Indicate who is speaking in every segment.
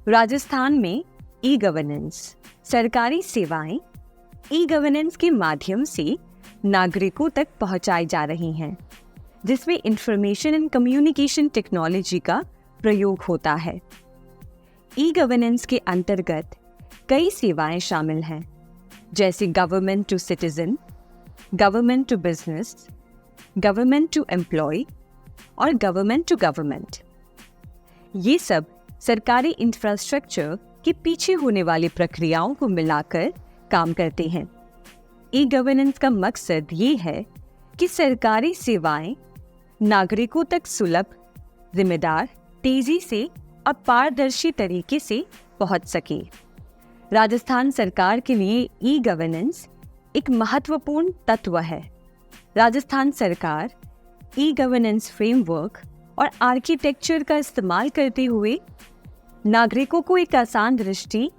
Speaker 1: राजस्थान में e governance सरकारी सेवाएं ई गवर्नेंस के माध्यम से नागरिकों तक पहुंचाई जा रही हैं, जिसमें इंफॉर्मेशन एंड कम्युनिकेशन टेक्नोलॉजी का प्रयोग होता है। ई गवर्नेंस के अंतर्गत कई सेवाएं शामिल हैं, जैसे government to citizen, government to business, government to employ और गवर्नमेंट टू गवर्नमेंट। ये सब सरकारी इंफ्रास्ट्रक्चर के पीछे होने वाली प्रक्रियाओं को मिलाकर काम करते हैं। ई गवर्नेंस का मकसद ये है कि सरकारी सेवाएं नागरिकों तक सुलभ, जिम्मेदार, तेजी से और पारदर्शी तरीके से पहुंच सके। राजस्थान सरकार के लिए ई गवर्नेंस एक महत्वपूर्ण तत्व है। राजस्थान सरकार ई गवर्नेंस फ्रेमवर्क और आर्किटेक्चर का इस्तेमाल करते हुए नागरिकों को एक आसान दृष्टि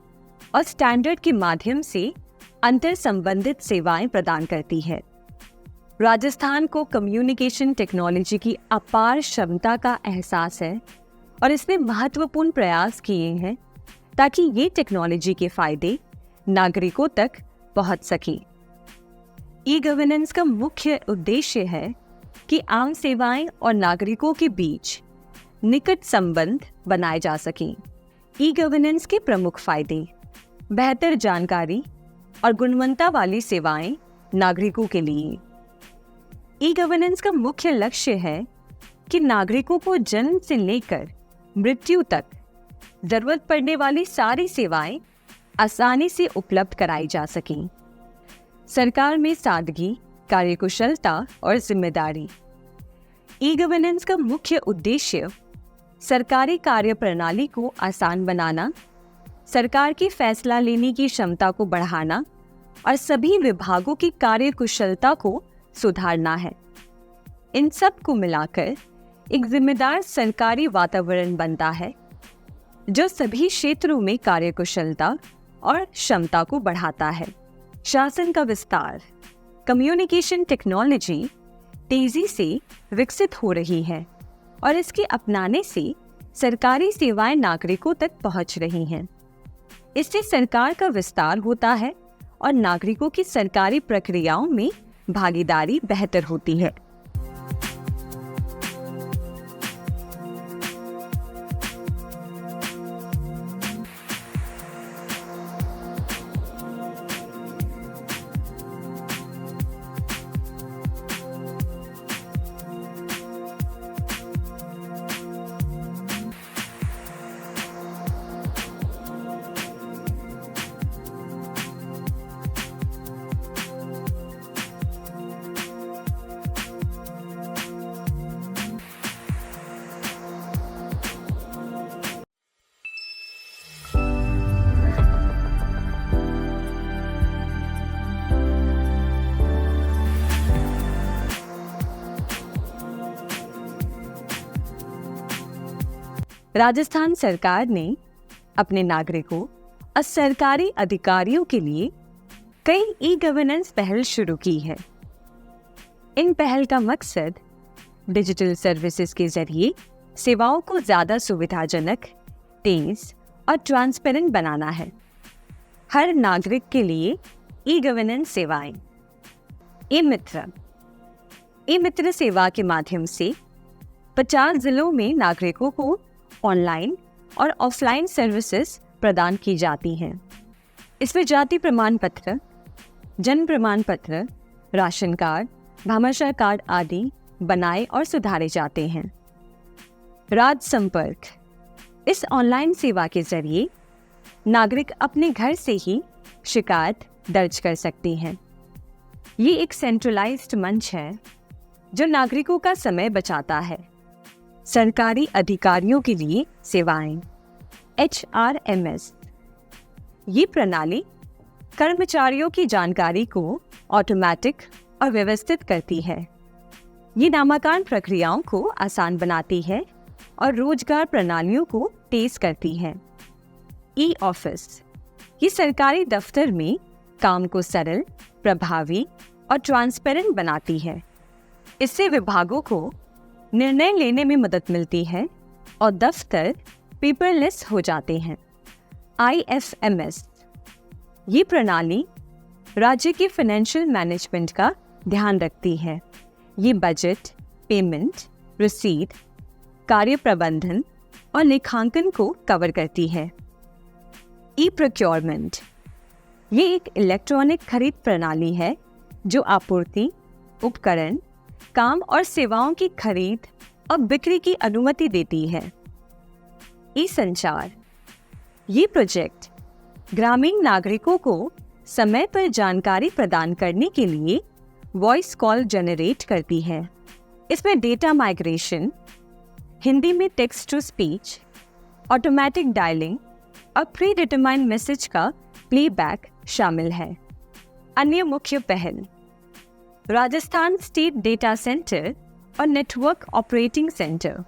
Speaker 1: और स्टैंडर्ड के माध्यम से अंतर संबंधित सेवाएं प्रदान करती है। राजस्थान को कम्युनिकेशन टेक्नोलॉजी की अपार क्षमता का एहसास है और इसने महत्वपूर्ण प्रयास किए हैं ताकि ये टेक्नोलॉजी के फायदे नागरिकों तक पहुंच सके। ई गवर्नेंस का मुख्य उद्देश्य है कि आम सेवाएं और नागरिकों के बीच निकट संबंध बनाए जा सकें। ई गवर्नेंस के प्रमुख फायदे: बेहतर जानकारी और गुणवत्ता वाली सेवाएं नागरिकों के लिए। ई गवर्नेंस का मुख्य लक्ष्य है कि नागरिकों को जन्म से लेकर मृत्यु तक जरूरत पड़ने वाली सारी सेवाएं आसानी से उपलब्ध कराई जा सकें। सरकार में सादगी, कार्यकुशलता और जिम्मेदारी। ई गवर्नेंस का मुख्य उद्देश्य सरकारी कार्य प्रणाली को आसान बनाना, सरकार की फैसला लेने की क्षमता को बढ़ाना और सभी विभागों की कार्यकुशलता को सुधारना है। इन सब को मिलाकर एक जिम्मेदार सरकारी वातावरण बनता है जो सभी क्षेत्रों में कार्यकुशलता और क्षमता को बढ़ाता है। शासन का विस्तार। कम्युनिकेशन टेक्नोलॉजी तेजी से विकसित हो रही है और इसके अपनाने से सरकारी सेवाएं नागरिकों तक पहुंच रही हैं। इससे सरकार का विस्तार होता है और नागरिकों की सरकारी प्रक्रियाओं में भागीदारी बेहतर होती है। राजस्थान सरकार ने अपने नागरिकों और सरकारी अधिकारियों के लिए कई ई गवर्नेंस पहल शुरू की है। इन पहल का मकसद डिजिटल सर्विसेज के जरिए सेवाओं को ज़्यादा सुविधाजनक, तेज और ट्रांसपेरेंट बनाना है। हर नागरिक के लिए ई गवर्नेंस सेवाएं। ई मित्र सेवा के माध्यम से 50 जिलों में नागरिकों को ऑनलाइन और ऑफलाइन सर्विसेज प्रदान की जाती हैं। इसमें जाति प्रमाण पत्र, जन्म प्रमाण पत्र, राशन कार्ड, भामाशाह कार्ड आदि बनाए और सुधारे जाते हैं। राज संपर्क। इस ऑनलाइन सेवा के जरिए नागरिक अपने घर से ही शिकायत दर्ज कर सकते हैं। ये एक सेंट्रलाइज्ड मंच है जो नागरिकों का समय बचाता है। सरकारी अधिकारियों के लिए सेवाएं। HRMS। ये प्रणाली कर्मचारियों की जानकारी को ऑटोमेटिक और व्यवस्थित करती है। ये नामांकन प्रक्रियाओं को आसान बनाती है और रोजगार प्रणालियों को तेज करती है। ई-ऑफिस। ये सरकारी दफ्तर में काम को सरल, प्रभावी और ट्रांसपेरेंट बनाती है। इससे विभागों को निर्णय लेने में मदद मिलती है और दफ्तर पेपरलेस हो जाते हैं। IFMS। ये प्रणाली राज्य के फाइनेंशियल मैनेजमेंट का ध्यान रखती है। ये बजट, पेमेंट, रसीद, कार्य प्रबंधन और लेखांकन को कवर करती है। ई-प्रोक्योरमेंट, ये एक इलेक्ट्रॉनिक खरीद प्रणाली है जो आपूर्ति, उपकरण, काम और सेवाओं की खरीद और बिक्री की अनुमति देती है। ई-संचार, ये प्रोजेक्ट ग्रामीण नागरिकों को समय पर जानकारी प्रदान करने के लिए वॉइस कॉल जनरेट करती है। इसमें डेटा माइग्रेशन, हिंदी में text to speech, automatic dialling और प्री डिटरमाइंड मैसेज का प्लेबैक शामिल है। अन्य मुख्य पहल, राजस्थान स्टेट डेटा सेंटर और नेटवर्क ऑपरेटिंग सेंटर।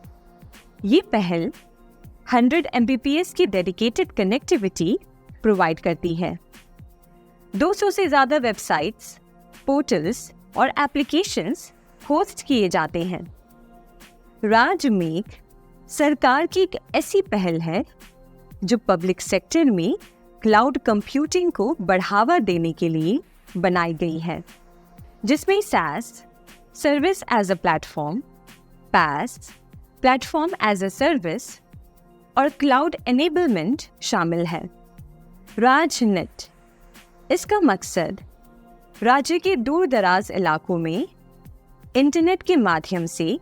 Speaker 1: ये पहल 100 Mbps की डेडिकेटेड कनेक्टिविटी प्रोवाइड करती है। 200 से ज़्यादा वेबसाइट्स, पोर्टल्स और एप्लीकेशंस होस्ट किए जाते हैं। राजमेघ सरकार की एक ऐसी पहल है जो पब्लिक सेक्टर में क्लाउड कंप्यूटिंग को बढ़ावा देने के लिए बनाई गई है, जिसमें SaaS, service as a platform, PaaS, platform as a service और क्लाउड एनेबलमेंट शामिल है। राजनेट, इसका मकसद राज्य के दूर दराज इलाकों में इंटरनेट के माध्यम से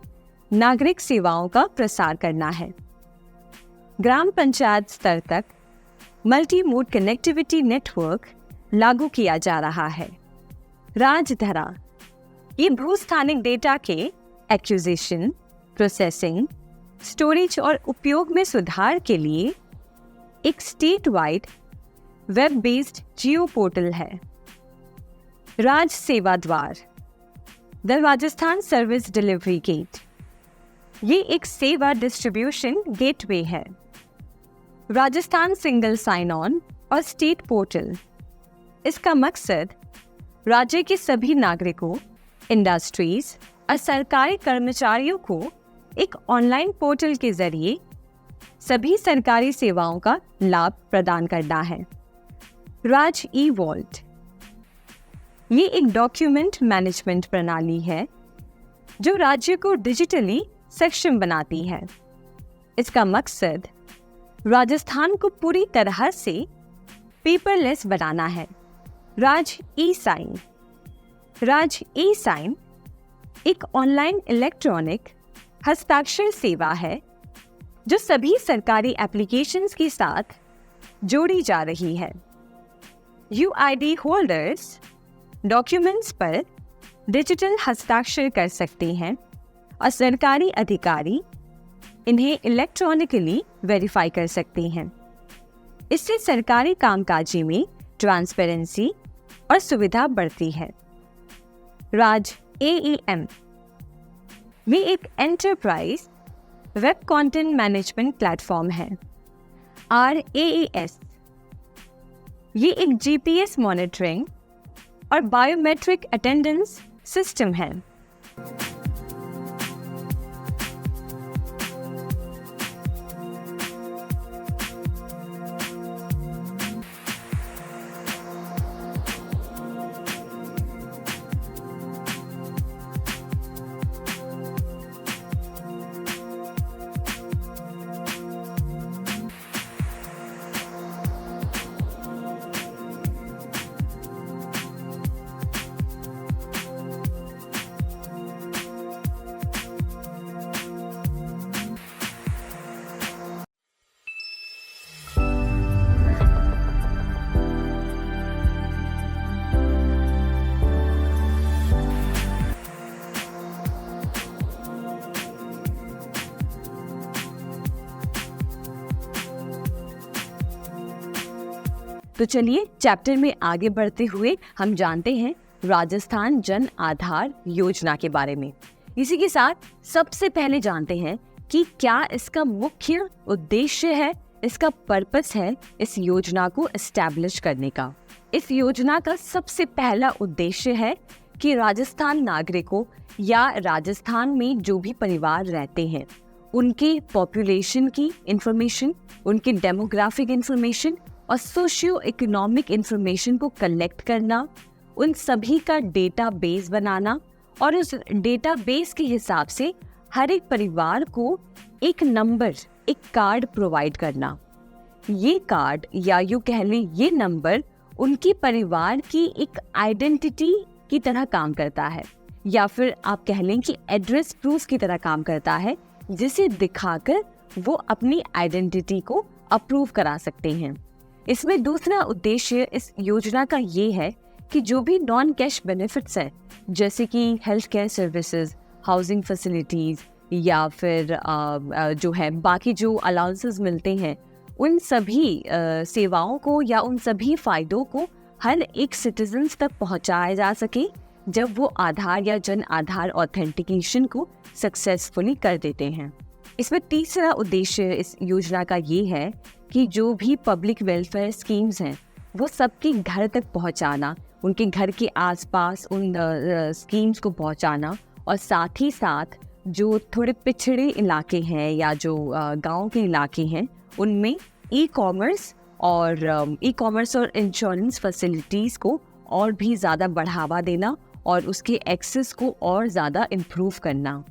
Speaker 1: नागरिक सेवाओं का प्रसार करना है। ग्राम पंचायत स्तर तक मल्टी मोड कनेक्टिविटी नेटवर्क लागू किया जा रहा है। राजधरा, ये भूस्थानिक डेटा के एक्विजिशन, प्रोसेसिंग, स्टोरेज और उपयोग में सुधार के लिए एक state wide web based geo portal है। Raj Sewa Dwar, the Rajasthan service delivery gate, ये एक सेवा डिस्ट्रीब्यूशन गेटवे है। राजस्थान सिंगल साइन ऑन और स्टेट पोर्टल, इसका मकसद राज्य के सभी नागरिकों, इंडस्ट्रीज और सरकारी कर्मचारियों को एक ऑनलाइन पोर्टल के जरिए सभी सरकारी सेवाओं का लाभ प्रदान करना है। राज ई वॉल्ट, ये एक डॉक्यूमेंट मैनेजमेंट प्रणाली है जो राज्य को डिजिटली सक्षम बनाती है। इसका मकसद राजस्थान को पूरी तरह से पेपरलेस बनाना है। राज ई साइन, राज ई साइन एक ऑनलाइन इलेक्ट्रॉनिक हस्ताक्षर सेवा है जो सभी सरकारी एप्लीकेशंस के साथ जोड़ी जा रही है। UID होल्डर्स डॉक्यूमेंट्स पर डिजिटल हस्ताक्षर कर सकते हैं और सरकारी अधिकारी इन्हें इलेक्ट्रॉनिकली वेरीफाई कर सकते हैं। इससे सरकारी कामकाजी में ट्रांसपेरेंसी और सुविधा बढ़ती है। राज AEM, वे एक enterprise web content management platform है। RAAS, ये एक GPS मॉनिटरिंग और बायोमेट्रिक अटेंडेंस सिस्टम है। तो चलिए चैप्टर में आगे बढ़ते हुए हम जानते हैं राजस्थान जन आधार योजना के बारे में। इसी के साथ सबसे पहले जानते हैं कि क्या इसका मुख्य उद्देश्य है, इसका पर्पस है इस योजना को एस्टैब्लिश करने का। इस योजना का सबसे पहला उद्देश्य है कि राजस्थान नागरिकों या राजस्थान में जो भी परिवार रहते हैं, उनके पॉपुलेशन की इंफॉर्मेशन, उनके डेमोग्राफिक इंफॉर्मेशन और सोशियो इकोनॉमिक इंफॉर्मेशन को कलेक्ट करना, उन सभी का डेटा बेस बनाना और उस डेटा बेस के हिसाब से हर एक परिवार को एक नंबर, एक कार्ड प्रोवाइड करना। ये कार्ड या यूँ कह लें ये नंबर उनके परिवार की एक आइडेंटिटी की तरह काम करता है, या फिर आप कह लें कि एड्रेस प्रूफ की तरह काम करता है, जिसे दिखाकर वो अपनी आइडेंटिटी को अप्रूव करा सकते हैं। इसमें दूसरा उद्देश्य इस योजना का ये है कि जो भी नॉन कैश बेनिफिट्स हैं, जैसे कि health care services, housing facilities या फिर जो है बाकी जो अलाउंसेस मिलते हैं, उन सभी सेवाओं को या उन सभी फ़ायदों को हर एक सिटीजन्स तक पहुंचाया जा सके जब वो आधार या जन आधार ऑथेंटिकेशन को सक्सेसफुली कर देते हैं। इसमें तीसरा उद्देश्य इस योजना का ये है कि जो भी पब्लिक वेलफेयर स्कीम्स हैं वो सबके घर तक पहुंचाना, उनके घर के आसपास उन स्कीम्स को पहुंचाना, और साथ ही साथ जो थोड़े पिछड़े इलाके हैं या जो गांव के इलाके हैं उनमें ई कॉमर्स और इंश्योरेंस फैसिलिटीज़ को और भी ज़्यादा बढ़ावा देना और उसके एक्सेस को और ज़्यादा इम्प्रूव करना।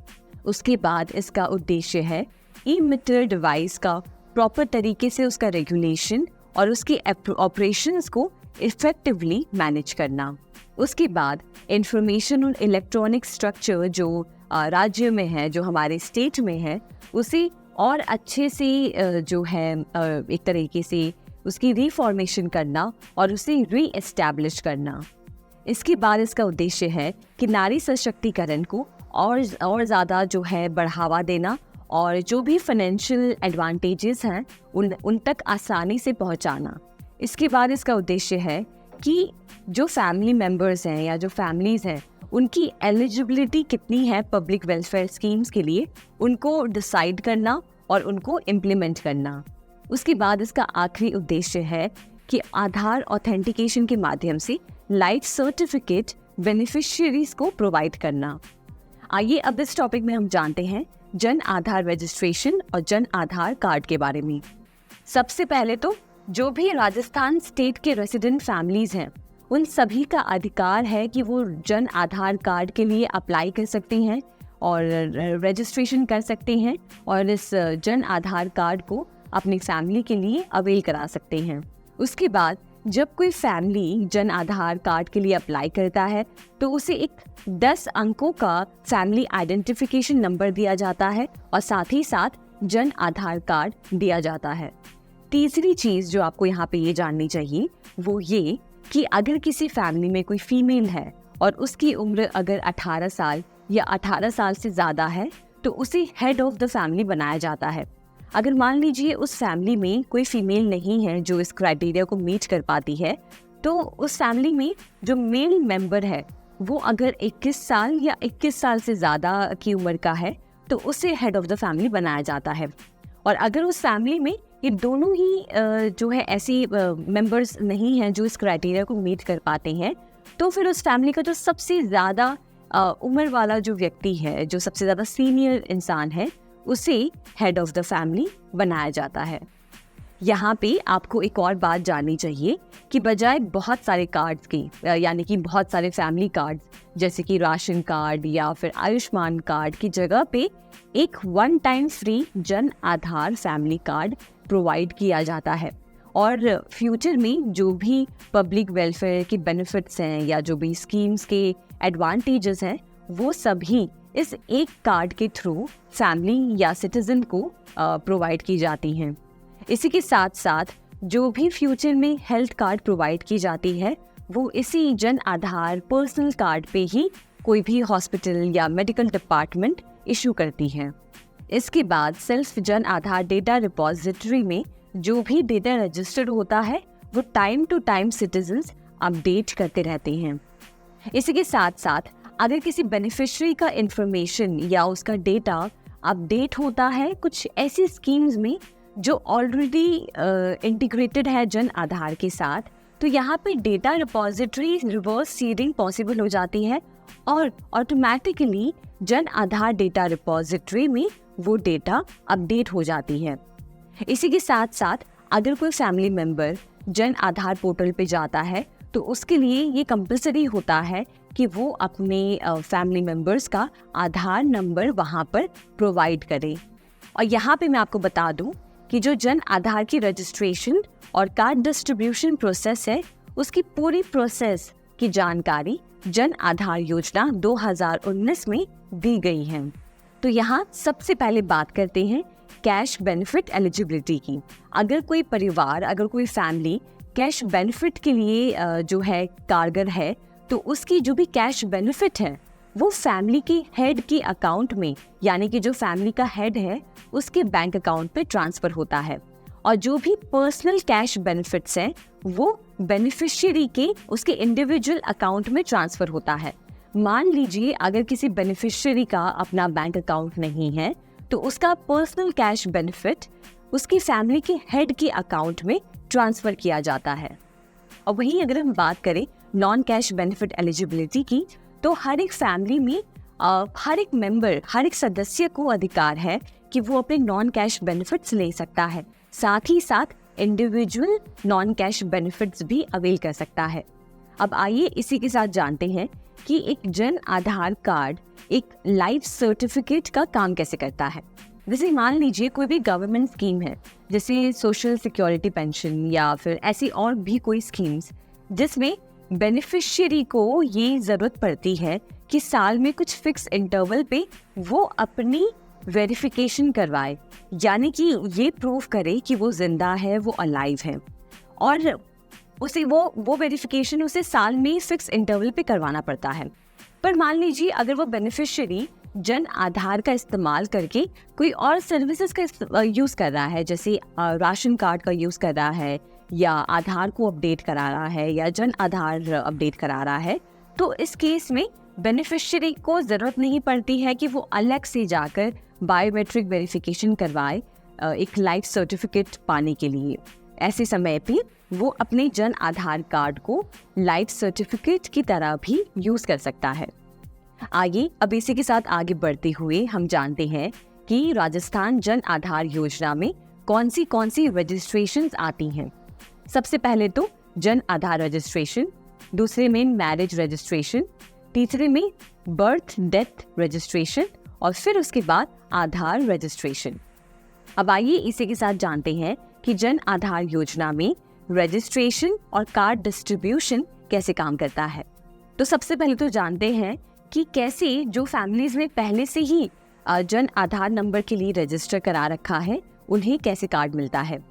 Speaker 1: उसके बाद इसका उद्देश्य है ई मीटर डिवाइस का प्रॉपर तरीके से उसका रेगुलेशन और उसके ऑपरेशंस को इफेक्टिवली मैनेज करना। उसके बाद इंफॉर्मेशन और इलेक्ट्रॉनिक स्ट्रक्चर जो राज्य में है, जो हमारे स्टेट में है, उसे और अच्छे से जो है एक तरीके से उसकी रिफॉर्मेशन करना और उसे रीएस्टैब्लिश करना। इसके बाद इसका उद्देश्य है कि नारी सशक्तिकरण को और ज़्यादा जो है बढ़ावा देना और जो भी फाइनेंशियल एडवांटेजेस हैं उन तक आसानी से पहुंचाना। इसके बाद इसका उद्देश्य है कि जो फैमिली मेंबर्स हैं या जो फैमिलीज़ हैं उनकी एलिजिबिलिटी कितनी है पब्लिक वेलफेयर स्कीम्स के लिए, उनको डिसाइड करना और उनको इम्प्लीमेंट करना। उसके बाद इसका आखिरी उद्देश्य है कि आधार ऑथेंटिकेशन के माध्यम से लाइफ सर्टिफिकेट बेनिफिशियरीज को प्रोवाइड करना। आइए अब इस टॉपिक में हम जानते हैं जन आधार रजिस्ट्रेशन और जन आधार कार्ड के बारे में। सबसे पहले तो जो भी राजस्थान स्टेट के रेसिडेंट फैमिलीज हैं उन सभी का अधिकार है कि वो जन आधार कार्ड के लिए अप्लाई कर सकते हैं और रजिस्ट्रेशन कर सकते हैं और इस जन आधार कार्ड को अपनी फैमिली के लिए अवेल करा सकते हैं। उसके बाद जब कोई फैमिली जन आधार कार्ड के लिए अप्लाई करता है तो उसे एक 10 अंकों का फैमिली आइडेंटिफिकेशन नंबर दिया जाता है और साथ ही साथ जन आधार कार्ड दिया जाता है। तीसरी चीज़ जो आपको यहाँ पे ये जाननी चाहिए वो ये कि अगर किसी फैमिली में कोई फीमेल है और उसकी उम्र अगर 18 साल या 18 साल से ज़्यादा है तो उसे हेड ऑफ द फैमिली बनाया जाता है। अगर मान लीजिए उस फैमिली में कोई फीमेल नहीं है जो इस क्राइटेरिया को मीट कर पाती है, तो उस फैमिली में जो मेल मेंबर है वो अगर 21 साल या 21 साल से ज़्यादा की उम्र का है तो उसे हेड ऑफ द फैमिली बनाया जाता है। और अगर उस फैमिली में ये दोनों ही जो है ऐसी मेंबर्स नहीं हैं जो इस क्राइटेरिया को मीट कर पाते हैं, तो फिर उस फैमिली का जो सबसे ज़्यादा उम्र वाला जो व्यक्ति है, जो सबसे ज़्यादा सीनियर इंसान है, उसे हेड ऑफ द फैमिली बनाया जाता है। यहाँ पे आपको एक और बात जाननी चाहिए कि बजाय बहुत सारे कार्ड्स की यानी कि बहुत सारे फैमिली कार्ड्स जैसे कि राशन कार्ड या फिर आयुष्मान कार्ड की जगह पे एक one time free Jan Aadhaar family card provide किया जाता है। और फ्यूचर में जो भी पब्लिक वेलफेयर के बेनिफिट्स हैं या जो भी स्कीम्स के एडवांटेजेस हैं वो सभी इस एक कार्ड के थ्रू फैमिली या सिटीजन को प्रोवाइड की जाती हैं। इसी के साथ साथ जो भी फ्यूचर में हेल्थ कार्ड प्रोवाइड की जाती है वो इसी जन आधार पर्सनल कार्ड पे ही कोई भी हॉस्पिटल या मेडिकल डिपार्टमेंट इशू करती है। इसके बाद self Jan Aadhaar data repository में जो भी डेटा रजिस्टर्ड होता है वो time to time citizens update करते रहते हैं। इसी के साथ साथ अगर किसी बेनिफिशियरी का इंफॉर्मेशन या उसका डेटा अपडेट होता है कुछ ऐसी स्कीम्स में जो ऑलरेडी इंटीग्रेटेड है जन आधार के साथ, तो यहाँ पे data repository reverse seeding possible हो जाती है और automatically Jan Aadhaar data repository में वो डेटा अपडेट हो जाती है। इसी के साथ साथ अगर कोई family member Jan Aadhaar portal पे जाता है तो उसके लिए ये कंपलसरी होता है कि वो अपने फैमिली मेम्बर्स का आधार नंबर वहाँ पर प्रोवाइड करे। और यहाँ पे मैं आपको बता दूँ कि जो जन आधार की रजिस्ट्रेशन और कार्ड डिस्ट्रीब्यूशन प्रोसेस है, उसकी पूरी प्रोसेस की जानकारी जन आधार योजना 2019 में दी गई है। तो यहाँ सबसे पहले बात करते हैं कैश बेनिफिट एलिजिबिलिटी की। अगर कोई परिवार, अगर कोई फैमिली कैश बेनिफिट के लिए जो है कारगर है, तो उसकी जो भी कैश बेनिफिट है वो फैमिली के हेड के अकाउंट में, यानी कि जो फैमिली का हेड है उसके बैंक अकाउंट पे ट्रांसफर होता है। और जो भी पर्सनल कैश बेनिफिट्स हैं वो बेनिफिशियरी के उसके इंडिविजुअल अकाउंट में ट्रांसफर होता है। मान लीजिए अगर किसी बेनिफिशियरी का अपना बैंक अकाउंट नहीं है तो उसका पर्सनल कैश बेनिफिट उसकी फैमिली के हेड के अकाउंट में ट्रांसफर किया जाता है। और वहीं अगर हम बात करें नॉन कैश बेनिफिट एलिजिबिलिटी की, तो हर एक फैमिली में हर एक मेंबर, हर एक सदस्य को अधिकार है कि वो अपने नॉन कैश बेनिफिट्स ले सकता है, साथ ही साथ इंडिविजुअल नॉन कैश बेनिफिट्स भी अवेल कर सकता है। अब आइए इसी के साथ जानते हैं कि एक जन आधार कार्ड एक लाइफ सर्टिफिकेट का काम कैसे करता है। जैसे मान लीजिए कोई भी गवर्नमेंट स्कीम है, जैसे सोशल सिक्योरिटी पेंशन या फिर ऐसी और भी कोई स्कीम्स, जिसमें बेनिफिशियरी को ये ज़रूरत पड़ती है कि साल में कुछ फिक्स इंटरवल पे वो अपनी वेरिफिकेशन करवाए, यानी कि ये प्रूव करे कि वो जिंदा है, वो अलाइव है, और उसे वो वेरिफिकेशन उसे साल में फिक्स इंटरवल पे करवाना पड़ता है। पर मान लीजिए अगर वो बेनिफिशियरी जन आधार का इस्तेमाल करके कोई और सर्विसेज का यूज़ कर रहा है, जैसे राशन कार्ड का यूज़ कर रहा है या आधार को अपडेट करा रहा है या जन आधार अपडेट करा रहा है, तो इस केस में बेनिफिशियरी को ज़रूरत नहीं पड़ती है कि वो अलग से जाकर बायोमेट्रिक वेरिफिकेशन करवाए एक लाइफ सर्टिफिकेट पाने के लिए। ऐसे समय पे वो अपने जन आधार कार्ड को लाइफ सर्टिफिकेट की तरह भी यूज़ कर सकता है। आइए अब इसी के साथ आगे बढ़ते हुए हम जानते हैं कि राजस्थान जन आधार योजना में कौन सी रजिस्ट्रेशंस आती हैं। सबसे पहले तो जन आधार रजिस्ट्रेशन, दूसरे में मैरिज रजिस्ट्रेशन, तीसरे में बर्थ डेथ रजिस्ट्रेशन और फिर उसके बाद आधार रजिस्ट्रेशन। अब आइए इसी के साथ जानते हैं कि जन आधार योजना में रजिस्ट्रेशन और कार्ड डिस्ट्रीब्यूशन कैसे काम करता है। तो सबसे पहले तो जानते हैं कि कैसे जो फैमिलीज में पहले से ही जन आधार नंबर के लिए रजिस्टर करा रखा है उन्हें कैसे कार्ड मिलता है।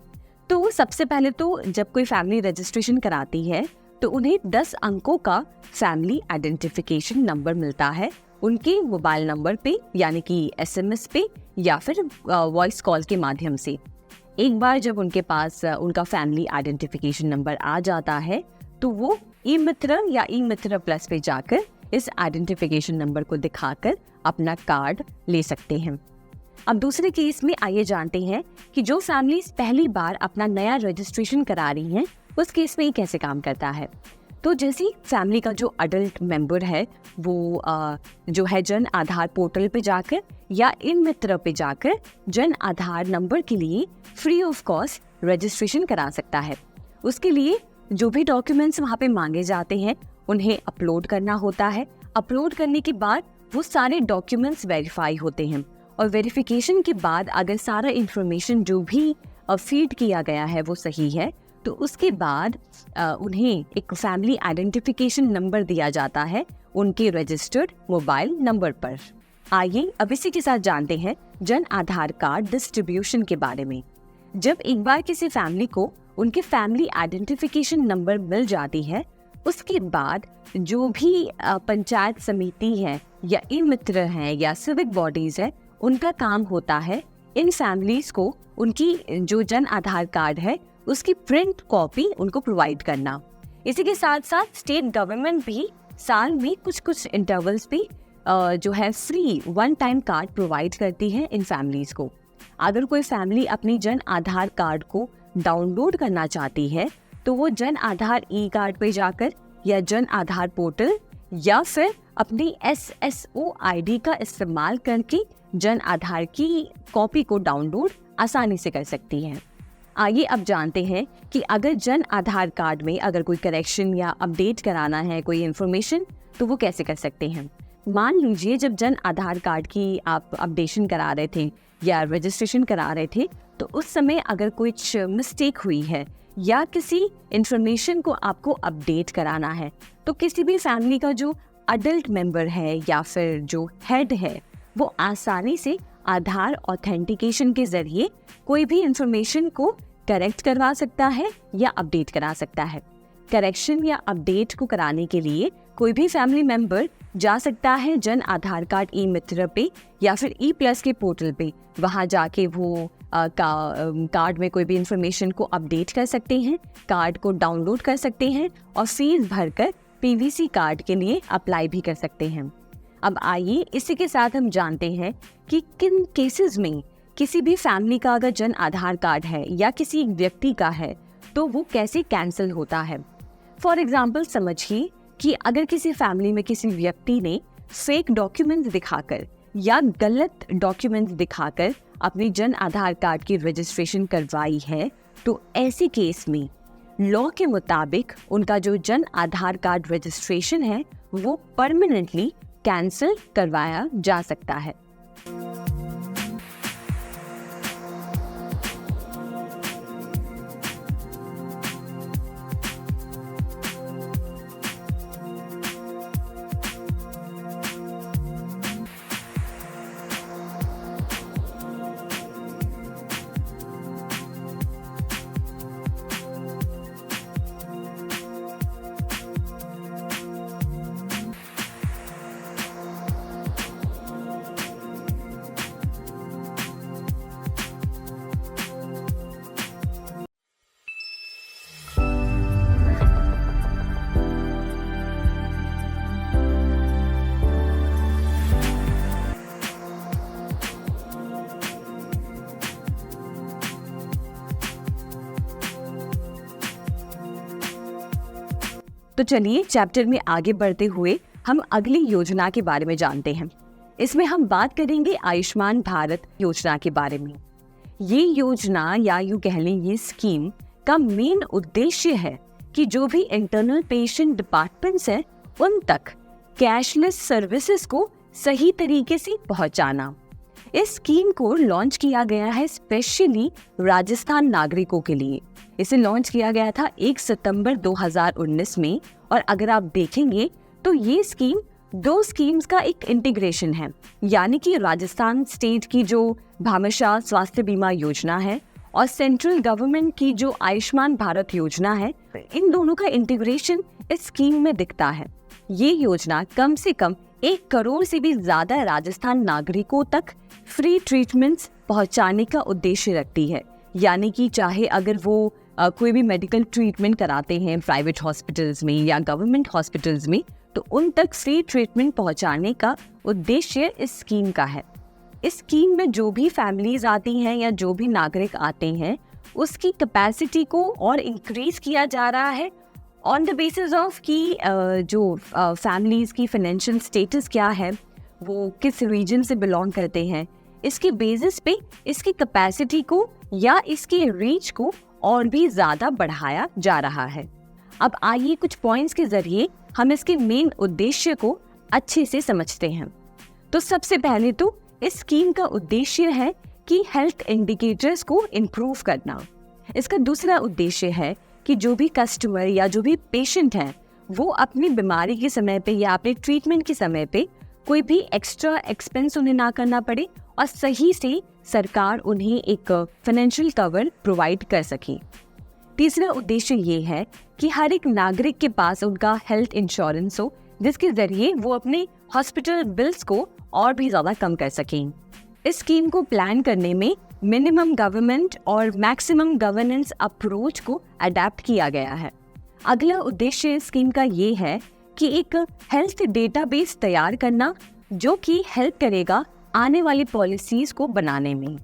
Speaker 1: तो सबसे पहले तो जब कोई फैमिली रजिस्ट्रेशन कराती है तो उन्हें 10 अंकों का फैमिली आइडेंटिफिकेशन नंबर मिलता है उनके मोबाइल नंबर पे, यानी कि SMS पे या फिर वॉइस कॉल के माध्यम से। एक बार जब उनके पास उनका फैमिली आइडेंटिफिकेशन नंबर आ जाता है तो वो ई मित्र या ई मित्र प्लस पे जाकर इस आइडेंटिफिकेशन नंबर को दिखाकर अपना कार्ड ले सकते हैं। अब दूसरे केस में आइए जानते हैं कि जो फैमिलीज पहली बार अपना नया रजिस्ट्रेशन करा रही हैं उस केस में ये कैसे काम करता है। तो जैसे फैमिली का जो अडल्ट मेंबर है वो जो है जन आधार पोर्टल पे जाकर या इन मित्र पे जाकर जन आधार नंबर के लिए फ्री ऑफ कॉस्ट रजिस्ट्रेशन करा सकता है। उसके लिए जो भी डॉक्यूमेंट्स वहाँ पे मांगे जाते हैं उन्हें अपलोड करना होता है। अपलोड करने के बाद वो सारे डॉक्यूमेंट्स वेरीफाई होते हैं और वेरिफिकेशन के बाद अगर सारा इन्फॉर्मेशन जो भी फीड किया गया है वो सही है तो उसके बाद उन्हें एक फैमिली आइडेंटिफिकेशन नंबर दिया जाता है उनके रजिस्टर्ड मोबाइल नंबर पर। आइए अब इसी के साथ जानते हैं जन आधार कार्ड डिस्ट्रीब्यूशन के बारे में। जब एक बार किसी फैमिली को उनके फैमिली आइडेंटिफिकेशन नंबर मिल जाती है उसके बाद जो भी पंचायत समिति है या ई मित्र हैं या सिविक बॉडीज है उनका काम होता है इन फैमिलीज को उनकी जो जन आधार कार्ड है उसकी प्रिंट कॉपी उनको प्रोवाइड करना। इसी के साथ साथ स्टेट गवर्नमेंट भी साल में कुछ इंटरवल्स पे जो है free one time card provide करती है इन फैमिलीज को। अगर कोई फैमिली अपनी जन आधार कार्ड को डाउनलोड करना चाहती है तो वो जन आधार ई कार्ड पे जाकर या जन आधार पोर्टल या फिर अपनी SSO ID का इस्तेमाल करके जन आधार की कॉपी को डाउनलोड आसानी से कर सकती है। आइए अब जानते हैं कि अगर जन आधार कार्ड में अगर कोई करेक्शन या अपडेट कराना है कोई इन्फॉर्मेशन, तो वो कैसे कर सकते हैं। मान लीजिए जब जन आधार कार्ड की आप अपडेशन करा रहे थे या रजिस्ट्रेशन करा रहे थे, तो उस समय अगर कुछ मिस्टेक हुई है या किसी इन्फॉर्मेशन को आपको अपडेट कराना है, तो किसी भी फैमिली का जो अडल्ट मेंबर है या फिर जो हेड है, वो आसानी से आधार ऑथेंटिकेशन के जरिए कोई भी इंफॉर्मेशन को करेक्ट करवा सकता है या अपडेट करा सकता है। करेक्शन या अपडेट को कराने के लिए कोई भी फैमिली मेंबर जा सकता है जन आधार कार्ड ई मित्र पे या फिर ई प्लस के पोर्टल पे। वहाँ जाके वो कार्ड में कोई भी इंफॉर्मेशन को अपडेट कर सकते हैं, कार्ड को डाउनलोड कर सकते हैं और फीस भरकर पीवीसी कार्ड के लिए अप्लाई भी कर सकते हैं। अब आइए इसी के साथ हम जानते हैं कि किन केसेस में किसी भी फैमिली का अगर जन आधार कार्ड है या किसी व्यक्ति का है तो वो कैसे कैंसिल होता है। फॉर एग्जाम्पल समझिए कि अगर किसी फैमिली में किसी व्यक्ति ने फेक डॉक्यूमेंट्स दिखाकर या गलत डॉक्यूमेंट्स दिखाकर अपनी जन आधार कार्ड की रजिस्ट्रेशन करवाई है, तो ऐसे केस में लॉ के मुताबिक उनका जो जन आधार कार्ड रजिस्ट्रेशन है वो परमानेंटली कैंसिल करवाया जा सकता है। तो चलिए चैप्टर में आगे बढ़ते हुए हम अगली योजना के बारे में जानते हैं। इसमें हम बात करेंगे आयुष्मान भारत योजना के बारे में। ये योजना या यूं कह लें ये स्कीम का मेन उद्देश्य है कि जो भी इंटरनल पेशेंट डिपार्टमेंट्स हैं उन तक कैशलेस सर्विसेज को सही तरीके से पहुंचाना। इस स्कीम को लॉन्च किया गया है स्पेशली राजस्थान नागरिकों के लिए। इसे लॉन्च किया गया था 1 सितंबर 2019 में और अगर आप देखेंगे तो ये स्कीम दो स्कीम्स का एक इंटीग्रेशन है, यानी कि राजस्थान स्टेट की जो भामाशाह स्वास्थ्य बीमा योजना है और सेंट्रल गवर्नमेंट की जो आयुष्मान भारत योजना है, इन दोनों का इंटीग्रेशन इस स्कीम में दिखता है। ये योजना कम से कम 1 करोड़ से भी ज्यादा राजस्थान नागरिकों तक फ्री ट्रीटमेंट्स पहुंचाने का उद्देश्य रखती है, यानी कि चाहे अगर वो कोई भी मेडिकल ट्रीटमेंट कराते हैं प्राइवेट हॉस्पिटल्स में या गवर्नमेंट हॉस्पिटल्स में, तो उन तक फ्री ट्रीटमेंट पहुंचाने का उद्देश्य इस स्कीम का है। इस स्कीम में जो भी फैमिलीज आती हैं या जो भी नागरिक आते हैं उसकी कैपेसिटी को और इंक्रीज किया जा रहा है ऑन द बेसिस ऑफ कि जो फैमिलीज की फाइनेंशियल स्टेटस क्या है, वो किस रीजन से बिलोंग करते हैं, इसके बेसिस पे इसकी कैपेसिटी को या इसकी रीच को और भी ज़्यादा बढ़ाया जा रहा है। अब आइए कुछ पॉइंट्स के जरिए हम इसके मेन उद्देश्य को अच्छे से समझते हैं। तो सबसे पहले तो इस स्कीम का उद्देश्य है कि हेल्थ इंडिकेटर्स को इम्प्रूव करना। इसका दूसरा उद्देश्य है कि जो भी कस्टमर या जो भी पेशेंट हैं वो अपनी बीमारी के समय पे या अपने ट्रीटमेंट के समय पे कोई भी एक्स्ट्रा एक्सपेंस उन्हें ना करना पड़े और सही से सरकार उन्हें एक फाइनेंशियल कवर प्रोवाइड कर सके। तीसरा उद्देश्य ये है कि हर एक नागरिक के पास उनका हेल्थ इंश्योरेंस हो, जिसके जरिए वो अपने हॉस्पिटल बिल्स को और भी ज़्यादा कम कर सकें। इस स्कीम को प्लान करने में मिनिमम गवर्नमेंट और मैक्सिमम गवर्नेंस अप्रोच को अडेप्ट किया गया है। अगला उद्देश्य इस स्कीम का ये है कि एक हेल्थ डेटाबेस तैयार करना जो कि हेल्प करेगा आने वाली पॉलिसीज को बनाने में।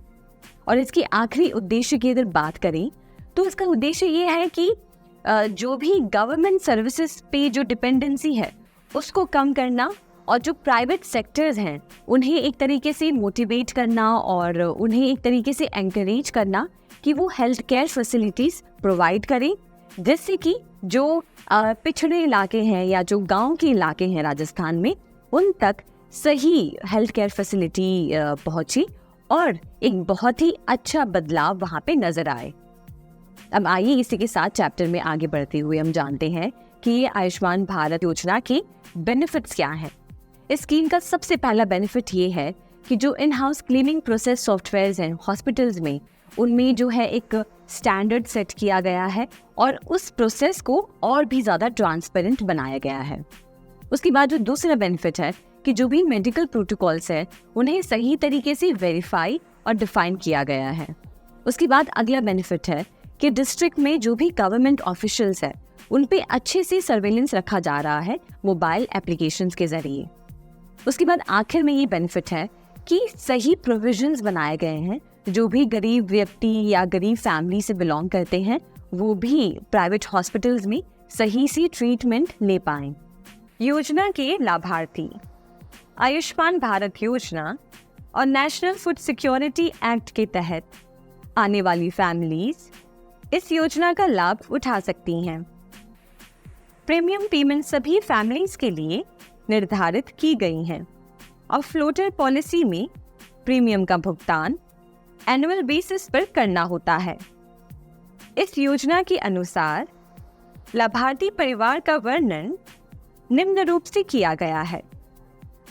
Speaker 1: और इसकी आखिरी उद्देश्य की अगर बात करें तो इसका उद्देश्य ये है कि जो भी गवर्नमेंट सर्विसेज पे जो डिपेंडेंसी है उसको कम करना और जो प्राइवेट सेक्टर्स हैं उन्हें एक तरीके से मोटिवेट करना और उन्हें एक तरीके से एनकरेज करना कि वो हेल्थ केयर फैसिलिटीज़ प्रोवाइड करें, जिससे कि जो पिछड़े इलाके हैं या जो गांव के इलाके हैं राजस्थान में, उन तक सही हेल्थ केयर फैसिलिटी पहुंचे और एक बहुत ही अच्छा बदलाव वहाँ पे नज़र आए। अब आइए इसी के साथ चैप्टर में आगे बढ़ते हुए हम जानते हैं कि ये आयुष्मान भारत योजना के बेनिफिट्स क्या हैं। इस स्कीम का सबसे पहला बेनिफिट ये है कि जो in house cleaning process softwares हैं हॉस्पिटल्स में, उनमें जो है एक स्टैंडर्ड सेट किया गया है और उस प्रोसेस को और भी ज़्यादा ट्रांसपेरेंट बनाया गया है। उसके बाद जो दूसरा बेनिफिट है कि जो भी मेडिकल प्रोटोकॉल्स हैं उन्हें सही तरीके से वेरीफाई और डिफाइन किया गया है। उसके बाद अगला बेनिफिट है कि डिस्ट्रिक्ट में जो भी गवर्नमेंट ऑफिशियल्स हैं उन पे अच्छे से सर्वेलेंस रखा जा रहा है मोबाइल एप्लीकेशंस के ज़रिए। उसके बाद आखिर में ये बेनिफिट है कि सही प्रोविजंस बनाए गए हैं, जो भी गरीब व्यक्ति या गरीब फैमिली से बिलोंग करते हैं वो भी प्राइवेट हॉस्पिटल्स में सही सी ट्रीटमेंट ले पाएं। योजना के लाभार्थी आयुष्मान भारत योजना और नेशनल फूड सिक्योरिटी एक्ट के तहत आने वाली फैमिलीज इस योजना का लाभ उठा सकती हैं। प्रीमियम पेमेंट सभी फैमिलीज के लिए निर्धारित की गई हैं और फ्लोटर पॉलिसी में प्रीमियम का भुगतान एनुअल बेसिस पर करना होता है। इस योजना के अनुसार लाभार्थी परिवार का वर्णन निम्न रूप से किया गया है।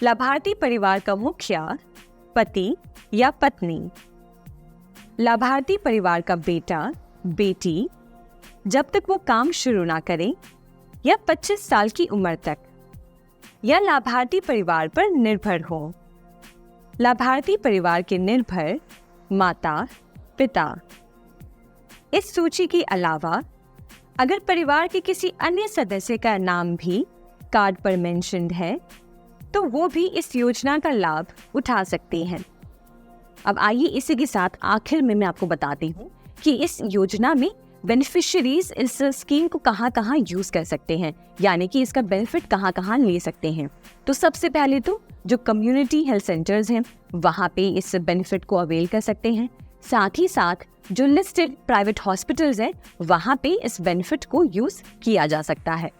Speaker 1: लाभार्थी परिवार का मुखिया पति या पत्नी, लाभार्थी परिवार का बेटा बेटी जब तक वो काम शुरू ना करें या 25 साल की उम्र तक, या लाभार्थी परिवार पर निर्भर हो। लाभार्थी परिवार के निर्भर माता पिता। इस सूची के अलावा अगर परिवार के किसी अन्य सदस्य का नाम भी कार्ड पर मेंशन्ड है तो वो भी इस योजना का लाभ उठा सकते हैं। अब आइए इसी के साथ आखिर में मैं आपको बताती हूँ कि इस योजना में बेनिफिशियरीज इस स्कीम को कहाँ यूज कर सकते हैं, यानी कि इसका बेनिफिट कहाँ ले सकते हैं। तो सबसे पहले तो जो कम्युनिटी हेल्थ सेंटर्स हैं वहाँ पे इस बेनिफिट को अवेल कर सकते हैं। साथ ही साथ जो लिस्टेड प्राइवेट हॉस्पिटल्स हैं वहाँ पे इस बेनिफिट को यूज किया जा सकता है।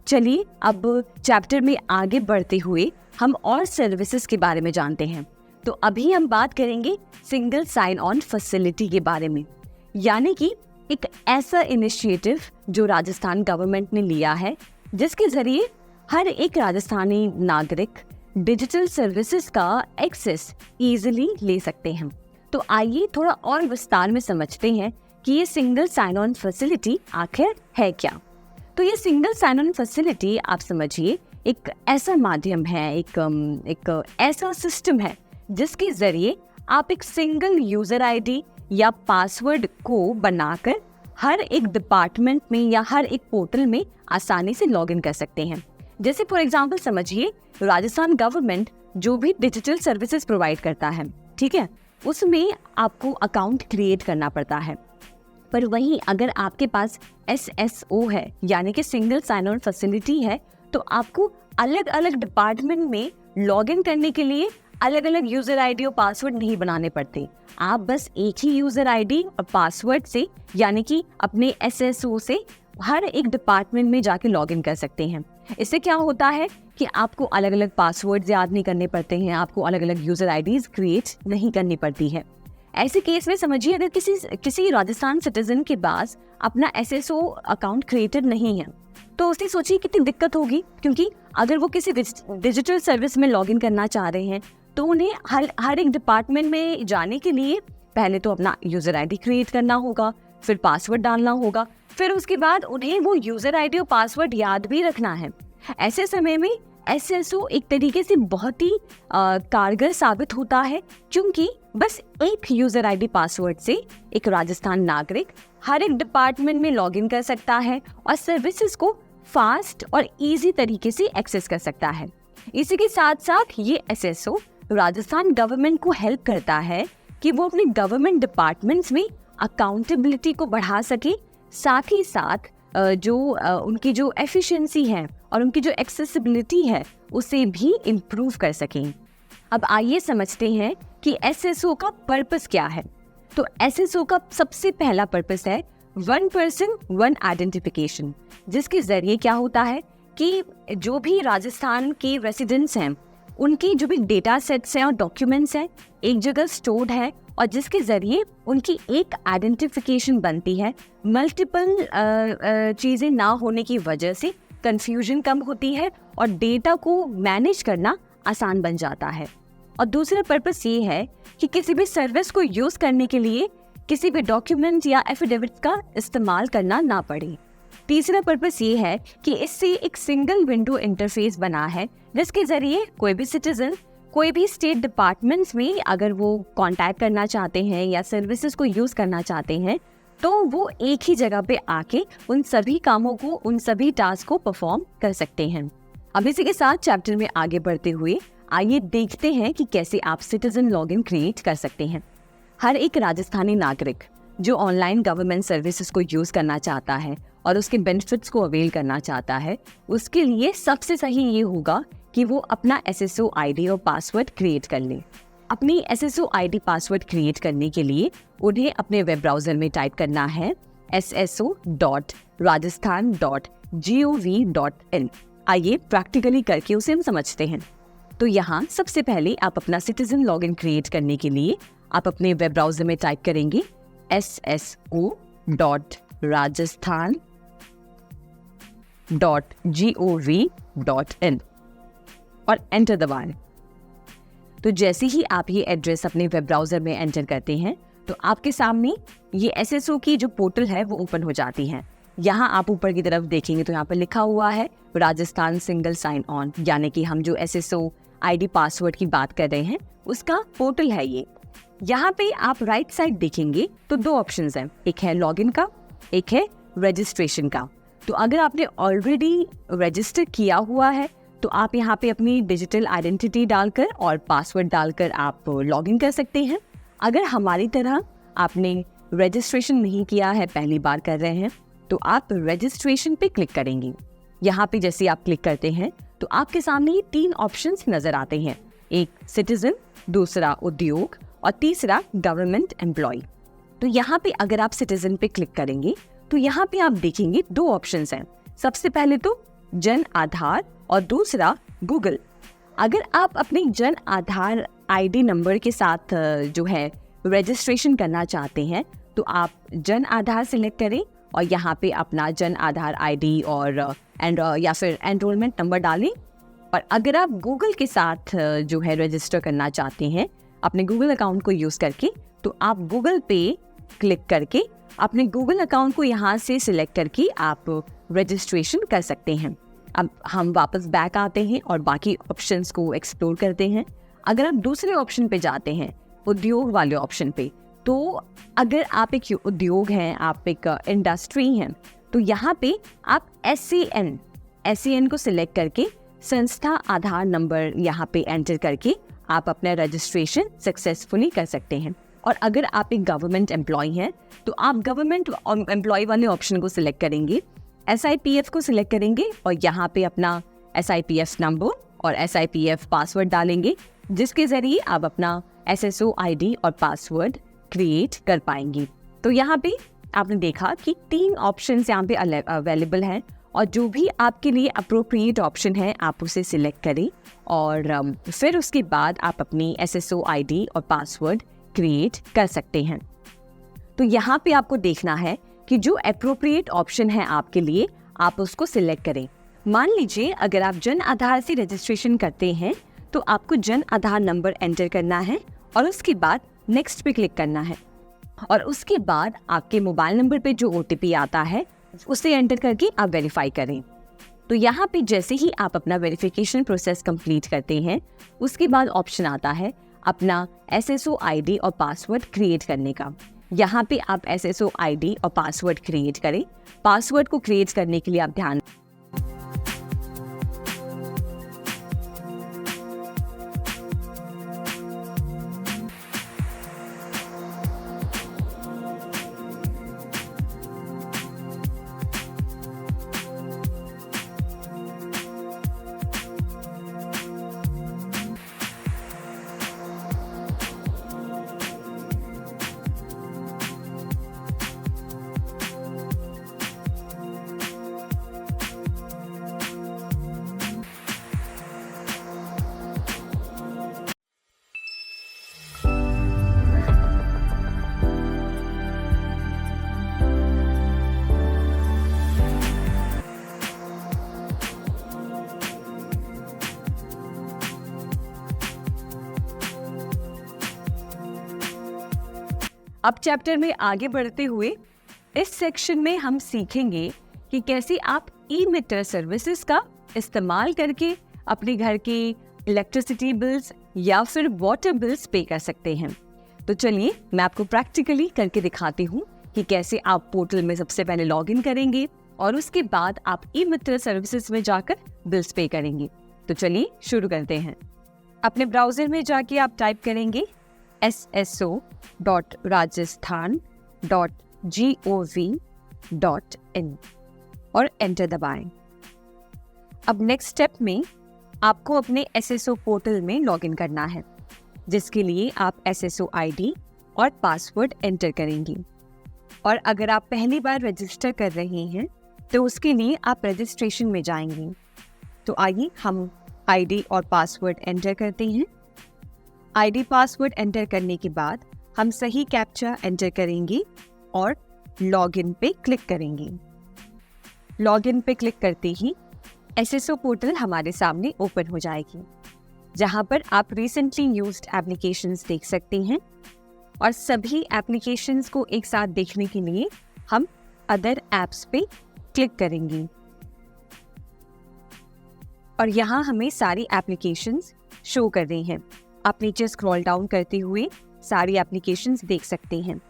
Speaker 1: चलिए अब चैप्टर में आगे बढ़ते हुए हम और सर्विसेज के बारे में जानते हैं। तो अभी हम बात करेंगे सिंगल साइन ऑन फैसिलिटी के बारे में, यानी कि एक ऐसा इनिशिएटिव जो राजस्थान गवर्नमेंट ने लिया है जिसके जरिए हर एक राजस्थानी नागरिक डिजिटल सर्विसेज का एक्सेस इजीली ले सकते हैं। तो आइए थोड़ा और विस्तार में समझते हैं कि ये सिंगल साइन ऑन फैसिलिटी आखिर है क्या। तो ये सिंगल साइन ऑन फैसिलिटी आप समझिए एक ऐसा माध्यम है, एक ऐसा सिस्टम है जिसके जरिए आप एक सिंगल यूजर आईडी या पासवर्ड को बनाकर हर एक डिपार्टमेंट में या हर एक पोर्टल में आसानी से लॉगिन कर सकते हैं। जैसे फॉर एग्जांपल समझिए राजस्थान गवर्नमेंट जो भी डिजिटल सर्विसेज प्रोवाइड करता है, ठीक है, उसमें आपको अकाउंट क्रिएट करना पड़ता है। पर वहीं अगर आपके पास SSO है यानी कि सिंगल साइन ऑन फैसिलिटी है, तो आपको अलग अलग डिपार्टमेंट में लॉगिन करने के लिए अलग अलग यूजर आईडी और पासवर्ड नहीं बनाने पड़ते। आप बस एक ही यूजर आईडी और पासवर्ड से यानी कि अपने SSO से हर एक डिपार्टमेंट में जाके लॉगिन कर सकते हैं। इससे क्या होता है कि आपको अलग अलग पासवर्ड याद नहीं करने पड़ते हैं, आपको अलग अलग यूजर आईडीज क्रिएट नहीं करनी पड़ती है। ऐसे केस में समझिए अगर किसी राजस्थान सिटीजन के पास अपना SSO अकाउंट क्रिएटेड नहीं है, तो उसने सोची कितनी दिक्कत होगी, क्योंकि अगर वो किसी डिजिटल सर्विस में लॉगिन करना चाह रहे हैं तो उन्हें हर एक डिपार्टमेंट में जाने के लिए पहले तो अपना यूज़र आईडी क्रिएट करना होगा, फिर पासवर्ड डालना होगा, फिर उसके बाद उन्हें वो यूज़र आईडी और पासवर्ड याद भी रखना है। ऐसे समय में SSO एक तरीके से बहुत ही कारगर साबित होता है, क्योंकि बस एक यूज़र आईडी पासवर्ड से एक राजस्थान नागरिक हर एक डिपार्टमेंट में लॉगिन कर सकता है और सर्विसेज को फास्ट और इजी तरीके से एक्सेस कर सकता है। इसी के साथ साथ ये SSO राजस्थान गवर्नमेंट को हेल्प करता है कि वो अपने गवर्नमेंट डिपार्टमेंट्स में अकाउंटेबिलिटी को बढ़ा सके, साथ ही साथ उनकी जो एफिशिएंसी है और उनकी जो एक्सेसिबिलिटी है उसे भी इम्प्रूव कर सकें। अब आइए समझते हैं कि SSO का पर्पस क्या है। तो SSO का सबसे पहला पर्पस है वन पर्सन वन आइडेंटिफिकेशन, जिसके जरिए क्या होता है कि जो भी राजस्थान के रेसिडेंट्स हैं उनकी जो भी डेटा सेट्स हैं और डॉक्यूमेंट्स हैं एक जगह स्टोर्ड है, और जिसके जरिए उनकी एक आइडेंटिफिकेशन बनती है। मल्टीपल चीज़ें ना होने की वजह से कंफ्यूजन कम होती है और डेटा को मैनेज करना आसान बन जाता है। और दूसरा पर्पस ये है कि किसी भी सर्विस को यूज़ करने के लिए किसी भी डॉक्यूमेंट या एफिडेविट का इस्तेमाल करना ना पड़े। तीसरा पर्पस ये है कि इससे एक सिंगल विंडो इंटरफेस बना है, जिसके जरिए कोई भी सिटीजन कोई भी स्टेट डिपार्टमेंट्स में अगर वो कांटेक्ट करना चाहते हैं या सर्विसेज को यूज़ करना चाहते हैं तो वो एक ही जगह पे आके उन सभी कामों को, उन सभी टास्क को परफॉर्म कर सकते हैं। अब इसी के साथ चैप्टर में आगे बढ़ते हुए आइए देखते हैं कि कैसे आप सिटीजन लॉगिन क्रिएट कर सकते हैं। हर एक राजस्थानी नागरिक जो ऑनलाइन गवर्नमेंट सर्विसेज को यूज़ करना चाहता है और उसके बेनिफिट्स को अवेल करना चाहता है, उसके लिए सबसे सही ये होगा कि वो अपना SSO ID और पासवर्ड क्रिएट कर ले। अपनी SSO ID पासवर्ड क्रिएट करने के लिए उन्हें अपने वेब ब्राउज़र में टाइप करना है sso.rajasthan.gov.in। आइए प्रैक्टिकली करके उसे हम समझते हैं। तो यहाँ सबसे पहले आप अपना सिटीजन लॉगिन क्रिएट करने के लिए आप अपने वेब ब्राउज़र में टाइप करेंगे sso.rajasthan.gov.in और एंटर दबाएं। तो जैसे ही आप ये एड्रेस अपने वेब ब्राउज़र में एंटर करते हैं तो आपके सामने ये SSO की जो पोर्टल है वो ओपन हो जाती है। यहाँ आप ऊपर की तरफ देखेंगे तो यहाँ पर लिखा हुआ है राजस्थान सिंगल साइन ऑन, यानी कि हम जो SSO ID पासवर्ड की बात कर रहे हैं उसका पोर्टल है ये। यहाँ पे आप राइट साइड देखेंगे तो दो ऑप्शंस हैं, एक है लॉगिन का, एक है रजिस्ट्रेशन का। तो अगर आपने ऑलरेडी रजिस्टर किया हुआ है तो आप यहाँ पे अपनी डिजिटल आइडेंटिटी डालकर और पासवर्ड डालकर आप लॉगिन कर सकते हैं। अगर हमारी तरह आपने रजिस्ट्रेशन नहीं किया है, पहली बार कर रहे हैं, तो आप रजिस्ट्रेशन पे क्लिक करेंगे। यहाँ पे जैसे आप क्लिक करते हैं तो आपके सामने ये 3 ऑप्शंस नजर आते हैं, एक सिटीजन, दूसरा उद्योग और तीसरा गवर्नमेंट एम्प्लॉय। तो यहाँ पे अगर आप सिटीजन पे क्लिक करेंगे तो यहाँ पे आप देखेंगे 2 ऑप्शंस हैं। सबसे पहले तो जन आधार और दूसरा गूगल। अगर आप अपने जन आधार ID नंबर के साथ जो है रजिस्ट्रेशन करना चाहते हैं तो आप जन आधार सिलेक्ट करें और यहाँ पे अपना जन आधार ID और या फिर एनरोलमेंट नंबर डालें। और अगर आप गूगल के साथ जो है रजिस्टर करना चाहते हैं अपने गूगल अकाउंट को यूज़ करके, तो आप गूगल पे क्लिक करके अपने गूगल अकाउंट को यहाँ से सिलेक्ट करके आप रजिस्ट्रेशन कर सकते हैं। अब हम वापस बैक आते हैं और बाकी ऑप्शंस को एक्सप्लोर करते हैं। अगर आप दूसरे ऑप्शन पे जाते हैं, उद्योग वाले ऑप्शन पे, तो अगर आप एक उद्योग हैं, आप एक इंडस्ट्री हैं, तो यहाँ पे आप SAN को सिलेक्ट करके संस्था आधार नंबर यहाँ पे एंटर करके आप अपना रजिस्ट्रेशन सक्सेसफुली कर सकते हैं। और अगर आप एक गवर्नमेंट एम्प्लॉय हैं तो आप गवर्नमेंट एम्प्लॉय वाले ऑप्शन को सिलेक्ट करेंगे, SIPF को सिलेक्ट करेंगे और यहाँ पे अपना SIPF नंबर और SIPF पासवर्ड डालेंगे, जिसके ज़रिए आप अपना SSO ID और पासवर्ड क्रिएट कर पाएंगे। तो यहाँ पे आपने देखा कि 3 ऑप्शंस यहाँ पे अवेलेबल हैं और जो भी आपके लिए अप्रोप्रिएट ऑप्शन है आप उसे सिलेक्ट करें और फिर उसके बाद आप अपनी SSO ID और पासवर्ड क्रिएट कर सकते हैं। तो यहाँ पे आपको देखना है कि जो अप्रोप्रिएट ऑप्शन है आपके लिए, आप उसको सिलेक्ट करें। मान लीजिए अगर आप जन आधार से रजिस्ट्रेशन करते हैं तो आपको जन आधार नंबर एंटर करना है और उसके बाद नेक्स्ट पे क्लिक करना है और उसके बाद आपके मोबाइल नंबर पे जो OTP आता है उसे एंटर करके आप वेरीफाई करें। तो यहाँ पे जैसे ही आप अपना वेरिफिकेशन प्रोसेस कंप्लीट करते हैं उसके बाद ऑप्शन आता है अपना SSO ID और पासवर्ड क्रिएट करने का। यहाँ पे आप SSO ID और पासवर्ड क्रिएट करें। पासवर्ड को क्रिएट करने के लिए आप ध्यान अब चैप्टर में आगे बढ़ते हुए इस सेक्शन में हम सीखेंगे कि कैसे आप ई-मीटर सर्विसेज का इस्तेमाल करके अपने घर के इलेक्ट्रिसिटी बिल्स या फिर वाटर बिल्स पे कर सकते हैं। तो चलिए मैं आपको प्रैक्टिकली करके दिखाती हूँ कि कैसे आप पोर्टल में सबसे पहले लॉगिन करेंगे और उसके बाद आप ई-मीटर सर्विसेज में जाकर बिल्स पे करेंगे। तो चलिए शुरू करते हैं। अपने ब्राउजर में जाके आप टाइप करेंगे sso.rajasthan.gov.in और एंटर दबाएं। अब नेक्स्ट स्टेप में आपको अपने SSO पोर्टल में लॉगिन करना है, जिसके लिए आप SSO ID और पासवर्ड एंटर करेंगे। और अगर आप पहली बार रजिस्टर कर रहे हैं तो उसके लिए आप रजिस्ट्रेशन में जाएंगे। तो आइए हम ID और पासवर्ड एंटर करते हैं। ID पासवर्ड एंटर करने के बाद हम सही कैप्चा एंटर करेंगे और लॉगिन पे क्लिक करेंगे। लॉगिन पे क्लिक करते ही SSO पोर्टल हमारे सामने ओपन हो जाएगी, जहां पर आप रिसेंटली यूज्ड एप्लीकेशंस देख सकते हैं। और सभी एप्लीकेशंस को एक साथ देखने के लिए हम अदर ऐप्स पे क्लिक करेंगे और यहाँ हमें सारी एप्लीकेशंस शो कर रही हैं। आप नीचे स्क्रॉल डाउन करते हुए सारी एप्लीकेशंस देख सकते हैं।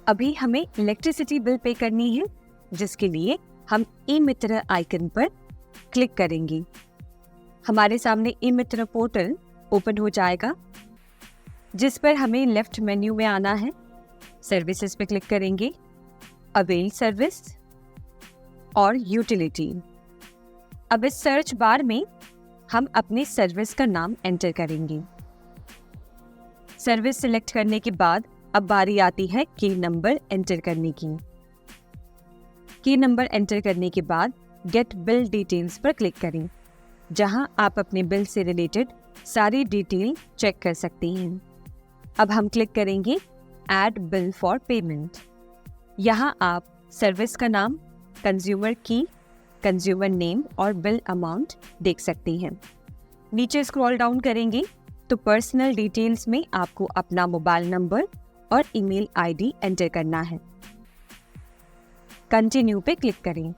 Speaker 1: अभी हमें इलेक्ट्रिसिटी बिल पे करनी है, जिसके लिए हम ई-मीटर आइकन पर क्लिक करेंगे। हमारे सामने ई-मीटर पोर्टल ओपन हो जाएगा, जिस पर हमें लेफ्ट मेन्यू में आना है। सर्विसेज पे क्लिक करेंगे, अवेल सर्विस और यूटिलिटी। अब इस सर्च बार में हम अपने सर्विस का नाम एंटर करेंगे। सर्विस सिलेक्ट करने के बाद अब बारी आती है की नंबर एंटर करने की। की नंबर एंटर करने के बाद गेट बिल डिटेल्स पर क्लिक करें, जहां आप अपने बिल से रिलेटेड सारी डिटेल चेक कर सकते हैं। अब हम क्लिक करेंगे ऐड बिल फॉर पेमेंट। यहाँ आप सर्विस का नाम, कंज्यूमर की, कंज्यूमर नेम और बिल अमाउंट देख सकते हैं। नीचे स्क्रॉल डाउन करेंगे तो पर्सनल डिटेल्स में आपको अपना मोबाइल नंबर और ईमेल आईडी एंटर करना है। कंटिन्यू पे क्लिक करें।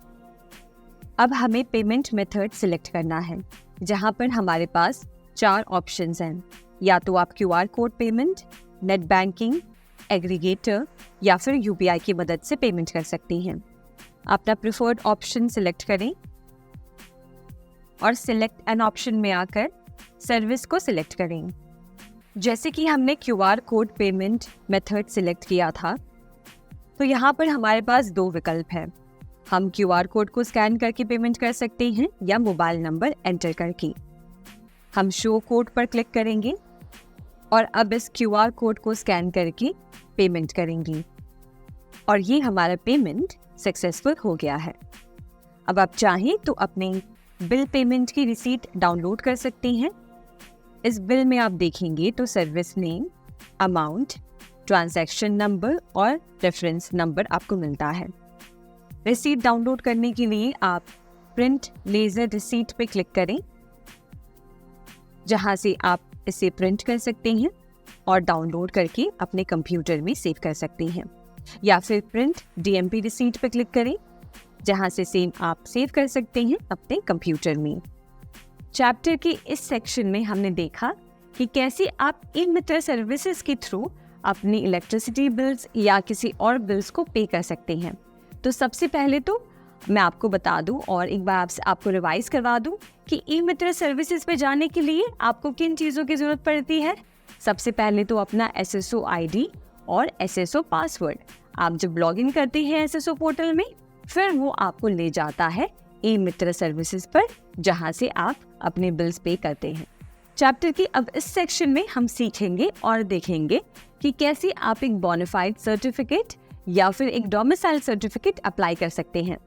Speaker 1: अब हमें पेमेंट मेथड सिलेक्ट करना है, जहां पर हमारे पास 4 ऑप्शंस हैं। या तो आप QR code payment, net banking, aggregator या फिर UPI की मदद से पेमेंट कर सकते हैं। अपना प्रेफर्ड ऑप्शन सिलेक्ट करें और सिलेक्ट एन ऑप्शन में आकर सर्विस को सिलेक्ट करें। जैसे कि हमने QR code payment method select किया था, तो यहाँ पर हमारे पास 2 विकल्प हैं। हम QR कोड को स्कैन करके पेमेंट कर सकते हैं या मोबाइल नंबर एंटर करके। हम शो कोड पर क्लिक करेंगे और अब इस QR कोड को स्कैन करके पेमेंट करेंगे और ये हमारा पेमेंट सक्सेसफुल हो गया है। अब आप चाहें तो अपने बिल पेमेंट की रिसीट डाउनलोड कर सकते हैं। इस बिल में आप देखेंगे तो service name, amount, transaction number और रेफरेंस नंबर आपको मिलता है। रिसीट डाउनलोड करने के लिए आप प्रिंट लेजर रिसीट पे क्लिक करें, जहां से आप इसे प्रिंट कर सकते हैं और डाउनलोड करके अपने कंप्यूटर में सेव कर सकते हैं, या फिर प्रिंट डीएमपी रिसीट पे क्लिक करें, जहां से सेम आप सेव कर सकते हैं अपने कंप्यूटर में। चैप्टर के इस सेक्शन में हमने देखा कि कैसे आप ई-मित्र सर्विसेज के थ्रू अपनी इलेक्ट्रिसिटी बिल्स या किसी और बिल्स को पे कर सकते हैं। तो सबसे पहले तो मैं आपको बता दूं और एक बार आपको रिवाइज करवा दूं कि ई-मित्र सर्विसेज पे जाने के लिए आपको किन चीज़ों की ज़रूरत पड़ती है। सबसे पहले तो अपना SSO ID और SSO पासवर्ड। आप जब लॉगिन करते हैं SSO पोर्टल में, फिर वो आपको ले जाता है ई-मित्र सर्विसेज पर, जहां से आप अपने बिल्स पे करते हैं। चैप्टर की अब इस सेक्शन में हम सीखेंगे और देखेंगे कि कैसे आप एक बोनाफाइड सर्टिफिकेट या फिर एक डोमिसाइल सर्टिफिकेट अप्लाई कर सकते हैं।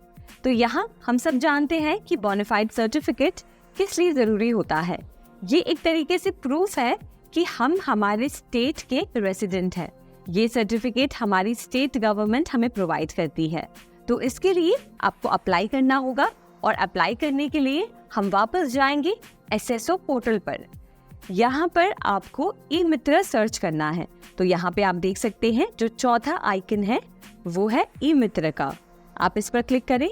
Speaker 1: तो यहाँ हम सब जानते हैं कि बोनाफाइड सर्टिफिकेट किस लिए ज़रूरी होता है। ये एक तरीके से प्रूफ है कि हम हमारे स्टेट के रेसिडेंट हैं। ये सर्टिफिकेट हमारी स्टेट गवर्नमेंट हमें प्रोवाइड करती है। तो इसके लिए आपको अप्लाई करना होगा, और अप्लाई करने के लिए हम वापस जाएंगे SSO पोर्टल पर। यहाँ पर आपको ई-मित्र सर्च करना है। तो यहाँ पे आप देख सकते हैं जो चौथा आइकन है वो है ई-मित्र का। आप इस पर क्लिक करें।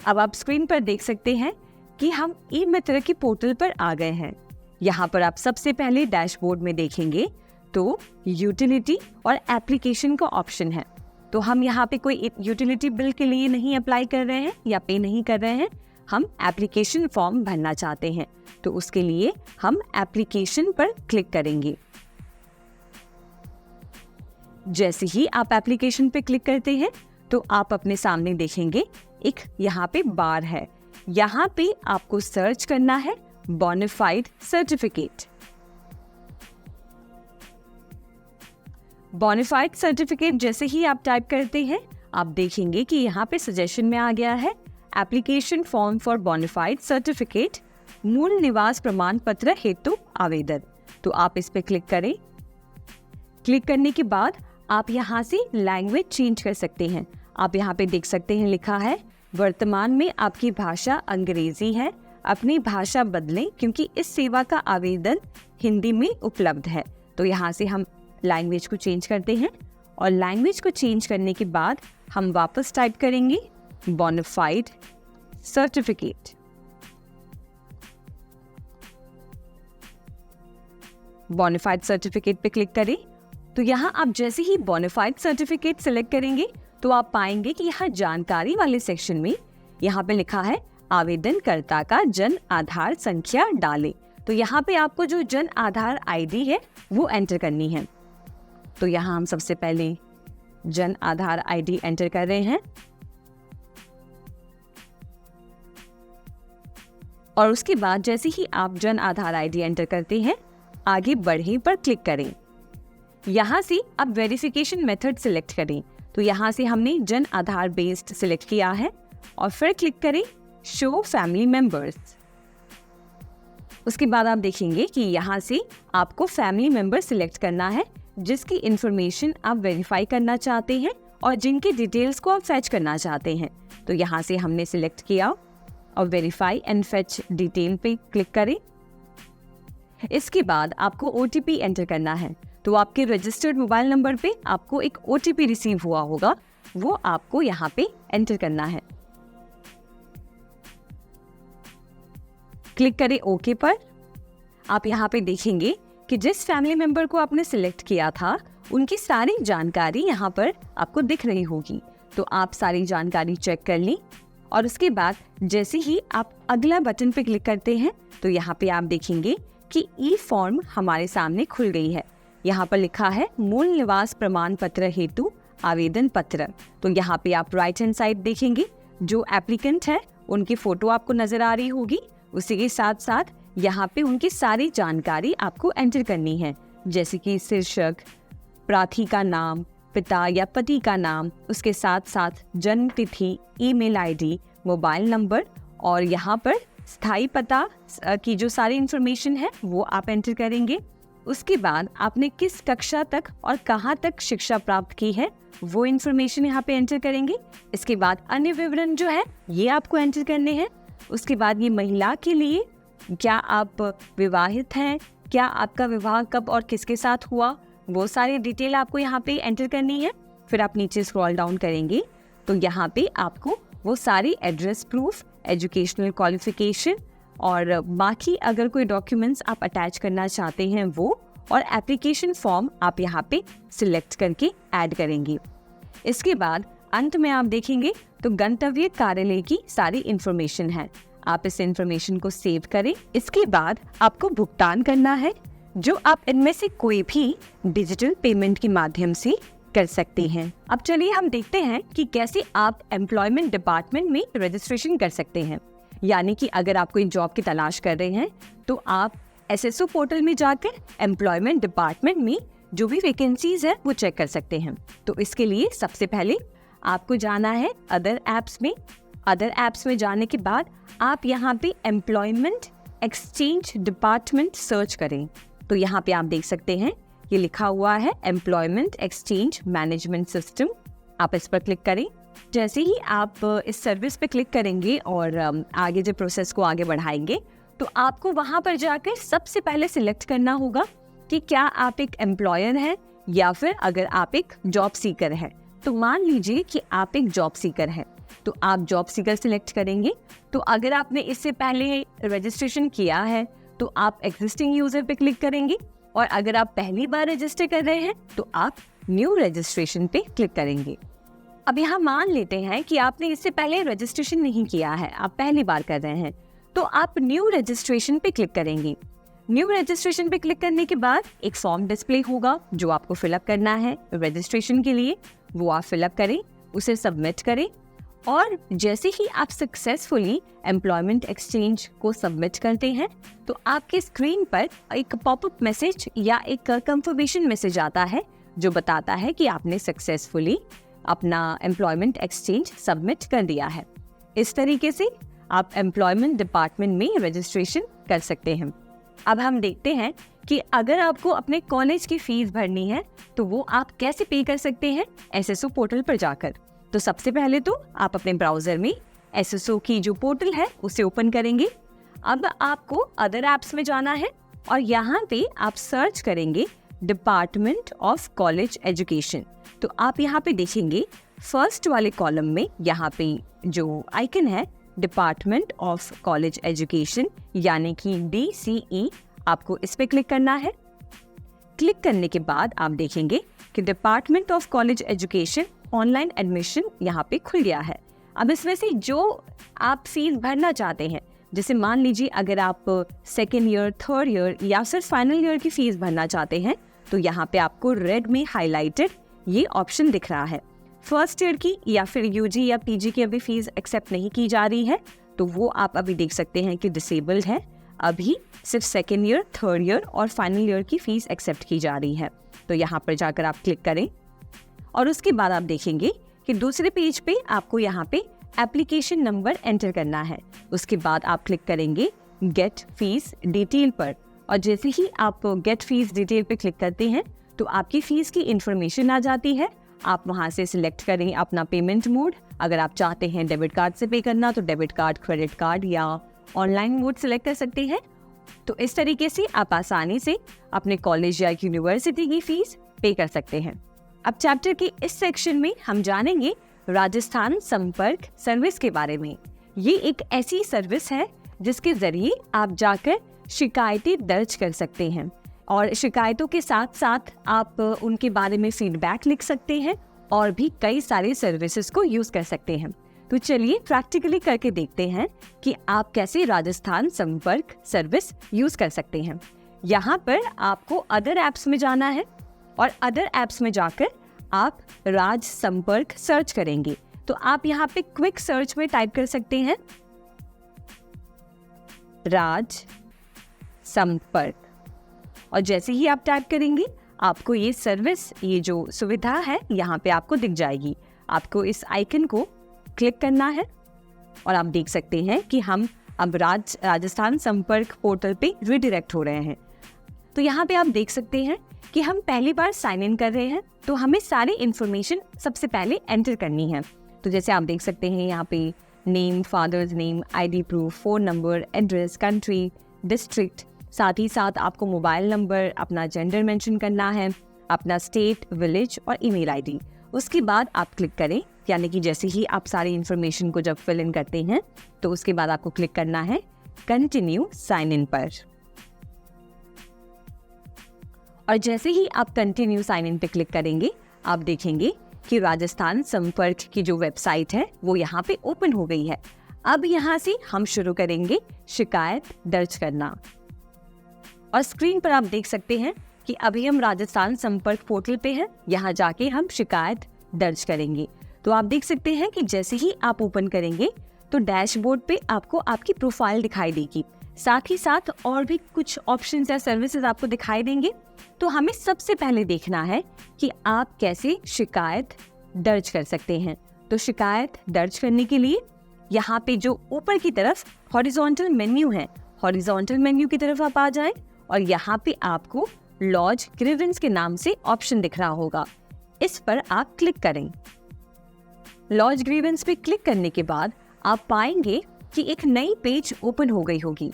Speaker 1: अब आप स्क्रीन पर देख सकते हैं कि हम ई-मित्र की पोर्टल पर आ गए हैं। यहाँ पर आप सबसे पहले डैशबोर्ड में देखेंगे तो यूटिलिटी और एप्लीकेशन का ऑप्शन है। तो हम यहाँ पे कोई यूटिलिटी बिल के लिए नहीं अप्लाई कर रहे हैं या पे नहीं कर रहे हैं, हम एप्लीकेशन फॉर्म भरना चाहते हैं। तो उसके लिए हम एप्लीकेशन पर क्लिक करेंगे। जैसे ही आप एप्लीकेशन पे क्लिक करते हैं तो आप अपने सामने देखेंगे एक यहाँ पे बार है। यहाँ पे आपको सर्च करना है बोनाफाइड सर्टिफिकेट। बोनाफाइड सर्टिफिकेट जैसे ही आप टाइप करते हैं, आप देखेंगे कि यहाँ पे सजेशन में आ गया है application form for bona fide certificate, मूल निवास प्रमाण पत्र हेतु आवेदन। तो आप इस पे क्लिक करें। क्लिक करने के बाद आप यहाँ से लैंग्वेज चेंज कर सकते हैं। आप यहाँ पे देख सकते हैं लिखा है वर्तमान में आपकी भाषा अंग्रेजी है, अपनी भाषा बदलें क्योंकि इस सेवा का आवेदन हिंदी में उपलब्ध है। तो यहाँ से हम लैंग्वेज को चेंज करते हैं, और लैंग्वेज को चेंज करने के बाद हम वापस टाइप करेंगे बोनाफाइड सर्टिफिकेट। बोनाफाइड सर्टिफिकेट पे क्लिक करें। तो यहाँ आप जैसे ही बोनाफाइड सर्टिफिकेट सिलेक्ट करेंगे तो आप पाएंगे कि यहाँ जानकारी वाले सेक्शन में यहाँ पे लिखा है आवेदनकर्ता का जन आधार संख्या डालें। तो यहाँ पे आपको जो जन आधार ID है वो एंटर करनी है। तो यहाँ हम सबसे पहले जन आधार ID एंटर कर रहे हैं, और उसके बाद जैसे ही आप जन आधार ID एंटर करते हैं, आगे बढ़े पर क्लिक करें। यहाँ से अब वेरिफिकेशन मेथड सिलेक्ट करें। तो यहाँ से हमने जन आधार बेस्ड सिलेक्ट किया है, और फिर क्लिक करें शो फैमिली मेंबर्स। उसके बाद आप देखेंगे कि यहाँ से आपको फैमिली मेंबर सिलेक्ट करना है जिसकी इंफॉर्मेशन आप वेरीफाई करना चाहते हैं और जिनकी डिटेल्स को आप फैच करना चाहते हैं। तो यहाँ से हमने सिलेक्ट किया और वेरीफाई एंड फैच डिटेल पे क्लिक करें। इसके बाद आपको OTP एंटर करना है। तो आपके रजिस्टर्ड मोबाइल नंबर पे आपको एक OTP रिसीव हुआ होगा, वो आपको यहाँ पे एंटर करना है। क्लिक करें ओके पर। आप यहाँ पे देखेंगे कि जिस फैमिली मेंबर को आपने सिलेक्ट किया था उनकी सारी जानकारी यहाँ पर आपको दिख रही होगी। तो आप सारी जानकारी चेक कर लें, और उसके बाद जैसे ही आप अगला बटन पे क्लिक करते हैं तो यहाँ पे आप देखेंगे कि ई फॉर्म हमारे सामने खुल गई है। यहाँ पर लिखा है मूल निवास प्रमाण पत्र हेतु आवेदन पत्र। तो यहाँ पे आप राइट हैंड साइड देखेंगे जो एप्लीकेंट है उनकी फोटो आपको नजर आ रही होगी। उसी के साथ साथ यहाँ पे उनकी सारी जानकारी आपको एंटर करनी है, जैसे कि शीर्षक, प्रार्थी का नाम, पिता या पति का नाम, उसके साथ साथ जन्म तिथि, ईमेल ID, मोबाइल नंबर, और यहाँ पर स्थायी पता की जो सारी इन्फॉर्मेशन है वो आप एंटर करेंगे। उसके बाद आपने किस कक्षा तक और कहाँ तक शिक्षा प्राप्त की है वो इन्फॉर्मेशन यहाँ पे एंटर करेंगे। इसके बाद अन्य विवरण जो है ये आपको एंटर करने हैं। उसके बाद ये महिला के लिए, क्या आप विवाहित हैं, क्या आपका विवाह कब और किसके साथ हुआ, वो सारी डिटेल आपको यहाँ पे एंटर करनी है। फिर आप नीचे स्क्रॉल डाउन करेंगे तो यहाँ पे आपको वो सारी एड्रेस प्रूफ, एजुकेशनल क्वालिफिकेशन और बाकी अगर कोई डॉक्यूमेंट्स आप अटैच करना चाहते हैं वो, और एप्लीकेशन फॉर्म आप यहाँ पे सिलेक्ट करके ऐड करेंगे। इसके बाद अंत में आप देखेंगे तो गंतव्य कार्यालय की सारी इन्फॉर्मेशन है। आप इस इन्फॉर्मेशन को सेव करें। इसके बाद आपको भुगतान करना है, जो आप इनमें से कोई भी डिजिटल पेमेंट के माध्यम से कर सकते हैं। अब चलिए हम देखते हैं कि कैसे आप एम्प्लॉयमेंट डिपार्टमेंट में रजिस्ट्रेशन कर सकते हैं। यानी कि अगर आप कोई जॉब की तलाश कर रहे हैं तो आप SSO पोर्टल में जाकर एम्प्लॉयमेंट डिपार्टमेंट में जो भी वैकेंसीज है वो चेक कर सकते हैं। तो इसके लिए सबसे पहले आपको जाना है अदर एप्स में। अदर एप्स में जाने के बाद आप यहाँ पे एम्प्लॉयमेंट एक्सचेंज डिपार्टमेंट सर्च करें तो यहाँ पे आप देख सकते हैं ये लिखा हुआ है एम्प्लॉयमेंट एक्सचेंज मैनेजमेंट सिस्टम। आप इस पर क्लिक करें। जैसे ही आप इस सर्विस पे क्लिक करेंगे और आगे जो प्रोसेस को आगे बढ़ाएंगे तो आपको वहाँ पर जाकर सबसे पहले सिलेक्ट करना होगा कि क्या आप एक एम्प्लॉयर हैं या फिर अगर आप एक जॉब सीकर हैं। तो मान लीजिए कि आप एक जॉब सीकर हैं तो आप जॉब सीकर सिलेक्ट करेंगे। तो अगर आपने इससे पहले रजिस्ट्रेशन किया है तो आप एग्जिस्टिंग यूजर पे क्लिक करेंगे, और अगर आप पहली बार रजिस्टर कर रहे हैं तो आप न्यू रजिस्ट्रेशन पे क्लिक करेंगे। अब यहाँ मान लेते हैं कि आपने इससे पहले रजिस्ट्रेशन नहीं किया है, आप पहली बार कर रहे हैं, तो आप न्यू रजिस्ट्रेशन पे क्लिक करेंगे। न्यू रजिस्ट्रेशन पे क्लिक करने के बाद एक फॉर्म डिस्प्ले होगा जो आपको फिलअप करना है रजिस्ट्रेशन के लिए। वो आप फिलअप करें, उसे सबमिट करें, और जैसे ही आप सक्सेसफुली एम्प्लॉयमेंट एक्सचेंज को सबमिट करते हैं तो आपके स्क्रीन पर एक पॉपअप मैसेज या एक कंफर्मेशन मैसेज आता है जो बताता है कि आपने सक्सेसफुली अपना एम्प्लॉयमेंट एक्सचेंज सबमिट कर दिया है। इस तरीके से आप एम्प्लॉयमेंट डिपार्टमेंट में रजिस्ट्रेशन कर सकते हैं। अब हम देखते हैं कि अगर आपको अपने कॉलेज की फीस भरनी है तो वो आप कैसे पे कर सकते हैं SSO पोर्टल पर जाकर। तो सबसे पहले तो आप अपने ब्राउजर में SSO की जो पोर्टल है उसे ओपन करेंगे। अब आपको अदर एप्स में जाना है और यहाँ पे आप सर्च करेंगे डिपार्टमेंट ऑफ कॉलेज एजुकेशन। तो आप यहाँ पे देखेंगे फर्स्ट वाले कॉलम में यहाँ पे जो आइकन है डिपार्टमेंट ऑफ कॉलेज एजुकेशन यानी कि DCE, आपको इस पे क्लिक करना है। क्लिक करने के बाद आप देखेंगे कि department of college education online admission यहाँ पे खुल गया है। अब इसमें से जो आप फीस भरना चाहते हैं, जैसे मान लीजिए अगर आप सेकेंड ईयर, थर्ड ईयर या फिर फाइनल ईयर की फीस भरना चाहते हैं तो यहाँ पे आपको रेड में हाईलाइटेड ये ऑप्शन दिख रहा है। फर्स्ट ईयर की या फिर UG या PG की अभी फीस एक्सेप्ट नहीं की जा रही है तो वो आप अभी देख सकते हैं कि डिसेबल्ड है। अभी सिर्फ सेकेंड ईयर, थर्ड ईयर और फाइनल ईयर की फीस एक्सेप्ट की जा रही है। तो यहाँ पर जाकर आप क्लिक करें और उसके बाद आप देखेंगे कि दूसरे पेज पे आपको यहाँ पे एप्लीकेशन नंबर एंटर करना है। उसके बाद आप क्लिक करेंगे गेट फीस डिटेल पर, और जैसे ही आप गेट फीस डिटेल पे क्लिक करते हैं तो आपकी फीस की इंफॉर्मेशन आ जाती है। आप वहाँ से सिलेक्ट करें अपना पेमेंट मोड। अगर आप चाहते हैं डेबिट कार्ड से पे करना तो डेबिट कार्ड, क्रेडिट कार्ड या ऑनलाइन मोड सिलेक्ट कर सकते हैं। तो इस तरीके से आप आसानी से अपने कॉलेज या यूनिवर्सिटी की फीस पे कर सकते हैं। अब चैप्टर के इस सेक्शन में हम जानेंगे राजस्थान संपर्क सर्विस के बारे में। ये एक ऐसी सर्विस है जिसके जरिए आप जाकर शिकायतें दर्ज कर सकते हैं और शिकायतों के साथ साथ आप उनके बारे में फीडबैक लिख सकते हैं और भी कई सारे सर्विसेज को यूज कर सकते हैं। तो चलिए प्रैक्टिकली करके देखते हैं कि आप कैसे राजस्थान संपर्क सर्विस यूज कर सकते हैं। यहाँ पर आपको अदर एप्स में जाना है और अदर एप्स में जाकर आप राज संपर्क सर्च करेंगे। तो आप यहाँ पे क्विक सर्च में टाइप कर सकते हैं राज संपर्क, और जैसे ही आप टाइप करेंगे आपको ये सर्विस, ये जो सुविधा है यहाँ पे आपको दिख जाएगी। आपको इस आइकन को क्लिक करना है और आप देख सकते हैं कि हम अब राजस्थान संपर्क पोर्टल पे रिडायरेक्ट हो रहे हैं। तो यहाँ पे आप देख सकते हैं कि हम पहली बार साइन इन कर रहे हैं, तो हमें सारी इन्फॉर्मेशन सबसे पहले एंटर करनी है। तो जैसे आप देख सकते हैं यहाँ पे name, father's name, ID proof, phone number, address, country, district, साथ ही साथ आपको मोबाइल नंबर, अपना जेंडर मेंशन करना है, अपना स्टेट, विलेज और ईमेल आईडी। उसके बाद आप क्लिक करें, यानी कि जैसे ही आप सारी इन्फॉर्मेशन को जब फिल इन करते हैं तो उसके बाद आपको क्लिक करना है कंटिन्यू साइन इन पर। और जैसे ही आप कंटिन्यू साइन इन पे क्लिक करेंगे, आप देखेंगे कि राजस्थान संपर्क की जो वेबसाइट है वो यहाँ पे ओपन हो गई है। अब यहाँ से हम शुरू करेंगे शिकायत दर्ज करना। और स्क्रीन पर आप देख सकते हैं कि अभी हम राजस्थान संपर्क पोर्टल पे हैं। यहाँ जाके हम शिकायत दर्ज करेंगे। तो आप देख सकते हैं कि जैसे ही आप ओपन करेंगे तो डैशबोर्ड पे आपको आपकी प्रोफाइल दिखाई देगी, साथ ही साथ और भी कुछ ऑप्शंस या सर्विसेज आपको दिखाई देंगे। तो हमें सबसे पहले देखना है कि आप कैसे शिकायत दर्ज कर सकते हैं। तो शिकायत दर्ज करने के लिए यहाँ पे जो ऊपर की तरफ हॉरिजॉन्टल मेन्यू है, हॉरिजॉन्टल मेन्यू की तरफ आप आ जाएं और यहाँ पे आपको लॉज ग्रीवेंस के नाम से ऑप्शन दिख रहा होगा, इस पर आप क्लिक करें। लॉज ग्रीवेंस पे क्लिक करने के बाद आप पाएंगे कि एक नई पेज ओपन हो गई होगी।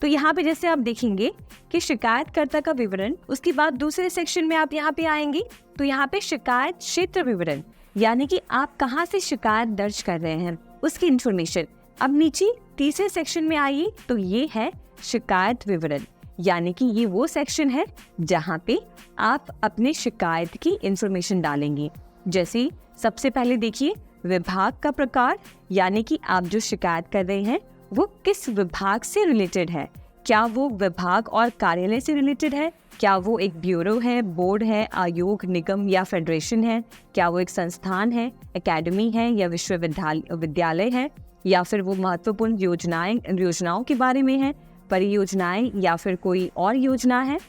Speaker 1: तो यहाँ पे जैसे आप देखेंगे कि शिकायतकर्ता का विवरण, उसके बाद दूसरे सेक्शन में आप यहाँ पे आएंगे तो यहाँ पे शिकायत क्षेत्र विवरण, यानी कि आप कहाँ से शिकायत दर्ज कर रहे हैं उसकी इंफॉर्मेशन। अब नीचे तीसरे सेक्शन में आइए तो ये है शिकायत विवरण, यानी कि ये वो सेक्शन है जहाँ पे आप अपने शिकायत की इंफॉर्मेशन डालेंगे। जैसे सबसे पहले देखिए विभाग का प्रकार, यानी कि आप जो शिकायत कर रहे हैं वो किस विभाग से रिलेटेड है। क्या वो विभाग और कार्यालय से रिलेटेड है? क्या वो एक ब्यूरो है, बोर्ड है, आयोग, निगम या फेडरेशन है? क्या वो एक संस्थान है, एकेडमी है या विश्वविद्यालय है? या फिर वो महत्वपूर्ण योजनाओं के बारे में है, परियोजनाएं या फिर कोई और योजना है?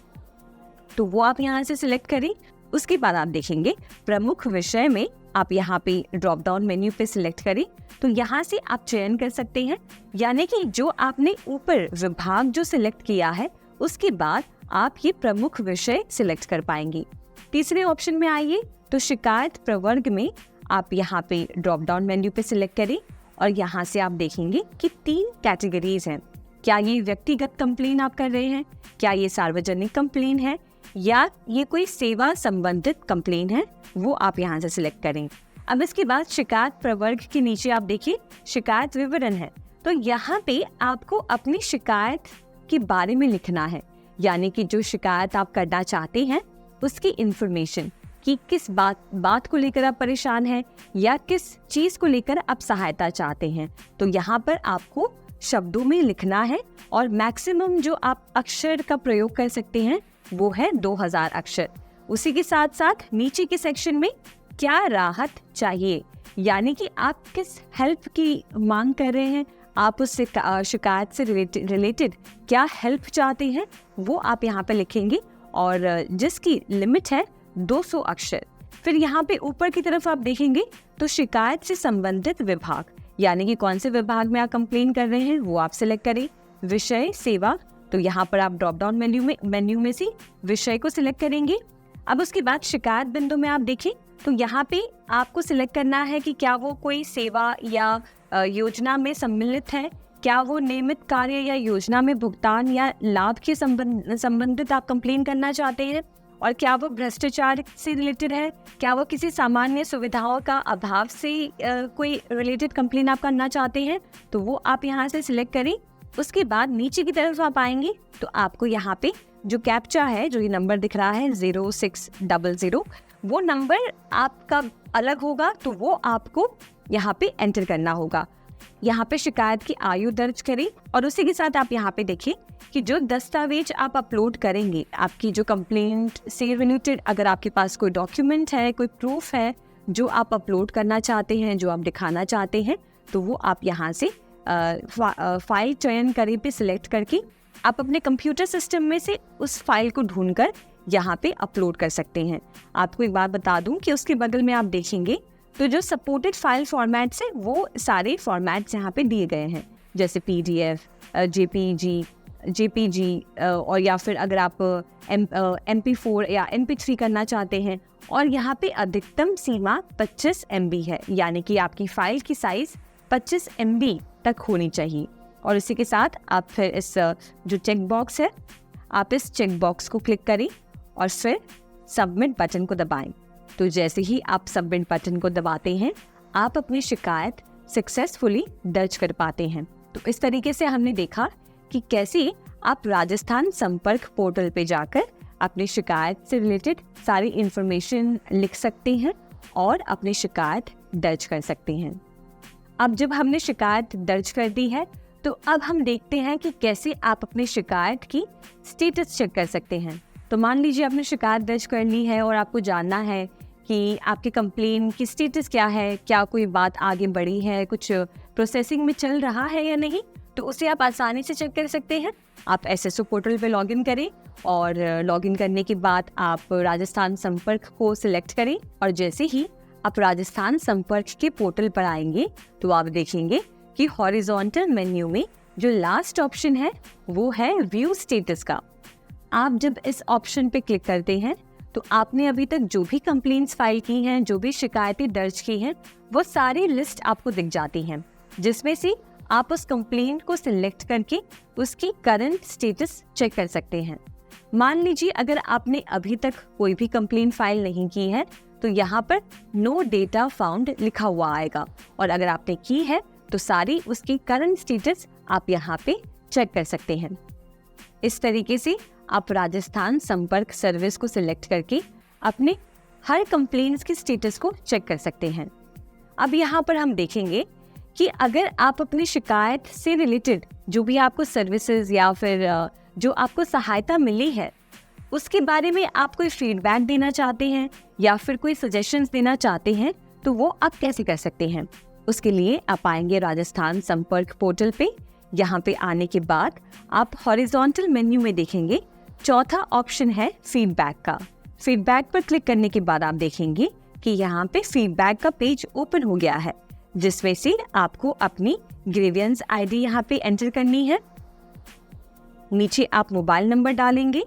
Speaker 1: तो वो आप यहाँ से सिलेक्ट करें। उसके बाद आप देखेंगे प्रमुख विषय में आप यहाँ पे ड्रॉप डाउन मेन्यू पे सिलेक्ट करें तो यहाँ से आप चयन कर सकते हैं, यानी कि जो आपने ऊपर विभाग जो सिलेक्ट किया है उसके बाद आप ये प्रमुख विषय सिलेक्ट कर पाएंगे। तीसरे ऑप्शन में आइए तो शिकायत प्रवर्ग में आप यहाँ पे ड्रॉप डाउन मेन्यू पे सिलेक्ट करें और यहाँ से आप देखेंगे कि 3 कैटेगरीज हैं। क्या ये व्यक्तिगत कंप्लेन आप कर रहे हैं, क्या ये सार्वजनिक कंप्लेन है, या ये कोई सेवा संबंधित कंप्लेन है, वो आप यहाँ से सिलेक्ट करें। अब इसके बाद शिकायत प्रवर्ग के नीचे आप देखिए शिकायत विवरण है। तो यहाँ पे आपको अपनी शिकायत के बारे में लिखना है, यानी कि जो शिकायत आप करना चाहते हैं उसकी इंफॉर्मेशन, कि किस बात को लेकर आप परेशान हैं या किस चीज़ को लेकर आप सहायता चाहते हैं। तो यहाँ पर आपको शब्दों में लिखना है और मैक्सिमम जो आप अक्षर का प्रयोग कर सकते हैं वो है 2000 अक्षर। उसी के साथ साथ नीचे के सेक्शन में क्या राहत चाहिए, यानी कि आप किस हेल्प की मांग कर रहे हैं, आप उस शिकायत से रिलेटेड क्या हेल्प चाहते हैं, वो आप यहाँ पे लिखेंगे और जिसकी लिमिट है 200 अक्षर। फिर यहाँ पे ऊपर की तरफ आप देखेंगे तो शिकायत से संबंधित विभाग, यानी कि कौन से विभाग में आप कंप्लेन कर रहे हैं वो आप सिलेक्ट करें। विषय सेवा, तो यहाँ पर आप ड्रॉप डाउन मेन्यू में से विषय को सिलेक्ट करेंगे। अब उसके बाद शिकायत बिंदु में आप देखें तो यहाँ पे आपको सिलेक्ट करना है कि क्या वो कोई सेवा या योजना में सम्मिलित है, क्या वो नियमित कार्य या योजना में भुगतान या लाभ के संबंधित आप कंप्लेन करना चाहते हैं, और क्या वो भ्रष्टाचार से रिलेटेड है, क्या वो किसी सामान्य सुविधाओं का अभाव से कोई रिलेटेड कंप्लेन आप करना चाहते हैं, तो वो आप यहाँ से सिलेक्ट करें। उसके बाद नीचे की तरफ आप आएंगे तो आपको यहाँ पे जो कैप्चा है, जो ये नंबर दिख रहा है 0600, वो नंबर आपका अलग होगा, तो वो आपको यहाँ पे एंटर करना होगा। यहाँ पे शिकायत की आयु दर्ज करें और उसी के साथ आप यहाँ पे देखिए कि जो दस्तावेज आप अपलोड करेंगे, आपकी जो कंप्लेंट से रिलेटेड अगर आपके पास कोई डॉक्यूमेंट है, कोई प्रूफ है जो आप अपलोड करना चाहते हैं, जो आप दिखाना चाहते हैं, तो वो आप यहाँ से फाइल चयन करें पे सिलेक्ट करके आप अपने कंप्यूटर सिस्टम में से उस फाइल को ढूंढकर यहाँ पे अपलोड कर सकते हैं। आपको एक बात बता दूं कि उसके बगल में आप देखेंगे तो जो सपोर्टेड फाइल फॉर्मेट्स है वो सारे फॉर्मेट्स यहाँ पे दिए गए हैं, जैसे PDF, JPG, JPG और या फिर अगर आप MP4 या MP3 करना चाहते हैं। और यहाँ पे अधिकतम सीमा 25 MB है, यानी कि आपकी फ़ाइल की साइज़ 25 MB तक होनी चाहिए। और इसी के साथ आप फिर इस जो चेक बॉक्स है, आप इस चेक बॉक्स को क्लिक करें और फिर सबमिट बटन को दबाएं। तो जैसे ही आप सबमिट बटन को दबाते हैं, आप अपनी शिकायत सक्सेसफुली दर्ज कर पाते हैं। तो इस तरीके से हमने देखा कि कैसे आप राजस्थान संपर्क पोर्टल पे जाकर अपनी शिकायत से रिलेटेड सारी इन्फॉर्मेशन लिख सकते हैं और अपनी शिकायत दर्ज कर सकते हैं। अब जब हमने शिकायत दर्ज कर दी है, तो अब हम देखते हैं कि कैसे आप अपनी शिकायत की स्टेटस चेक कर सकते हैं। तो मान लीजिए आपने शिकायत दर्ज कर ली है और आपको जानना है कि आपके कंप्लेन की स्टेटस क्या है, क्या कोई बात आगे बढ़ी है, कुछ प्रोसेसिंग में चल रहा है या नहीं, तो उसे आप आसानी से चेक कर सकते हैं। आप SSO पोर्टल पे लॉगिन करें और लॉगिन करने के बाद आप राजस्थान संपर्क को सिलेक्ट करें और जैसे ही आप राजस्थान संपर्क के पोर्टल पर आएंगे तो आप देखेंगे कि हॉरिजॉन्टल मेन्यू में जो लास्ट ऑप्शन है वो है व्यू स्टेटस का। आप जब इस ऑप्शन पे क्लिक करते हैं तो आपने अभी तक जो भी कंप्लेंट्स फाइल की हैं, जो भी शिकायतें दर्ज की हैं, वो सारी लिस्ट आपको दिख जाती हैं, जिसमें से आप उस कंप्लेंट को सिलेक्ट करके उसकी करंट स्टेटस चेक कर सकते हैं। मान लीजिए अगर आपने अभी तक कोई भी कंप्लेंट फाइल नहीं की है तो यहाँ पर नो डेटा फाउंड लिखा हुआ आएगा, और अगर आपने की है तो सारी उसकी करंट स्टेटस आप यहाँ पे चेक कर सकते हैं। इस तरीके से आप राजस्थान संपर्क सर्विस को सिलेक्ट करके अपने हर कंप्लेंट्स की स्टेटस को चेक कर सकते हैं। अब यहाँ पर हम देखेंगे कि अगर आप अपनी शिकायत से रिलेटेड जो भी आपको सर्विसेज या फिर जो आपको सहायता मिली है उसके बारे में आप कोई फीडबैक देना चाहते हैं या फिर कोई सजेशंस देना चाहते हैं, तो वो आप कैसे कर सकते हैं। उसके लिए आप आएंगे राजस्थान संपर्क पोर्टल पे। यहाँ पे आने के बाद आप हॉरिजॉन्टल मेन्यू में देखेंगे चौथा ऑप्शन है फीडबैक का। फीडबैक पर क्लिक करने के बाद आप देखेंगे कि यहाँ पे फीडबैक का पेज ओपन हो गया है, जिसमें से आपको अपनी ग्रीवियंस ID यहाँ पे एंटर करनी है। नीचे आप मोबाइल नंबर डालेंगे।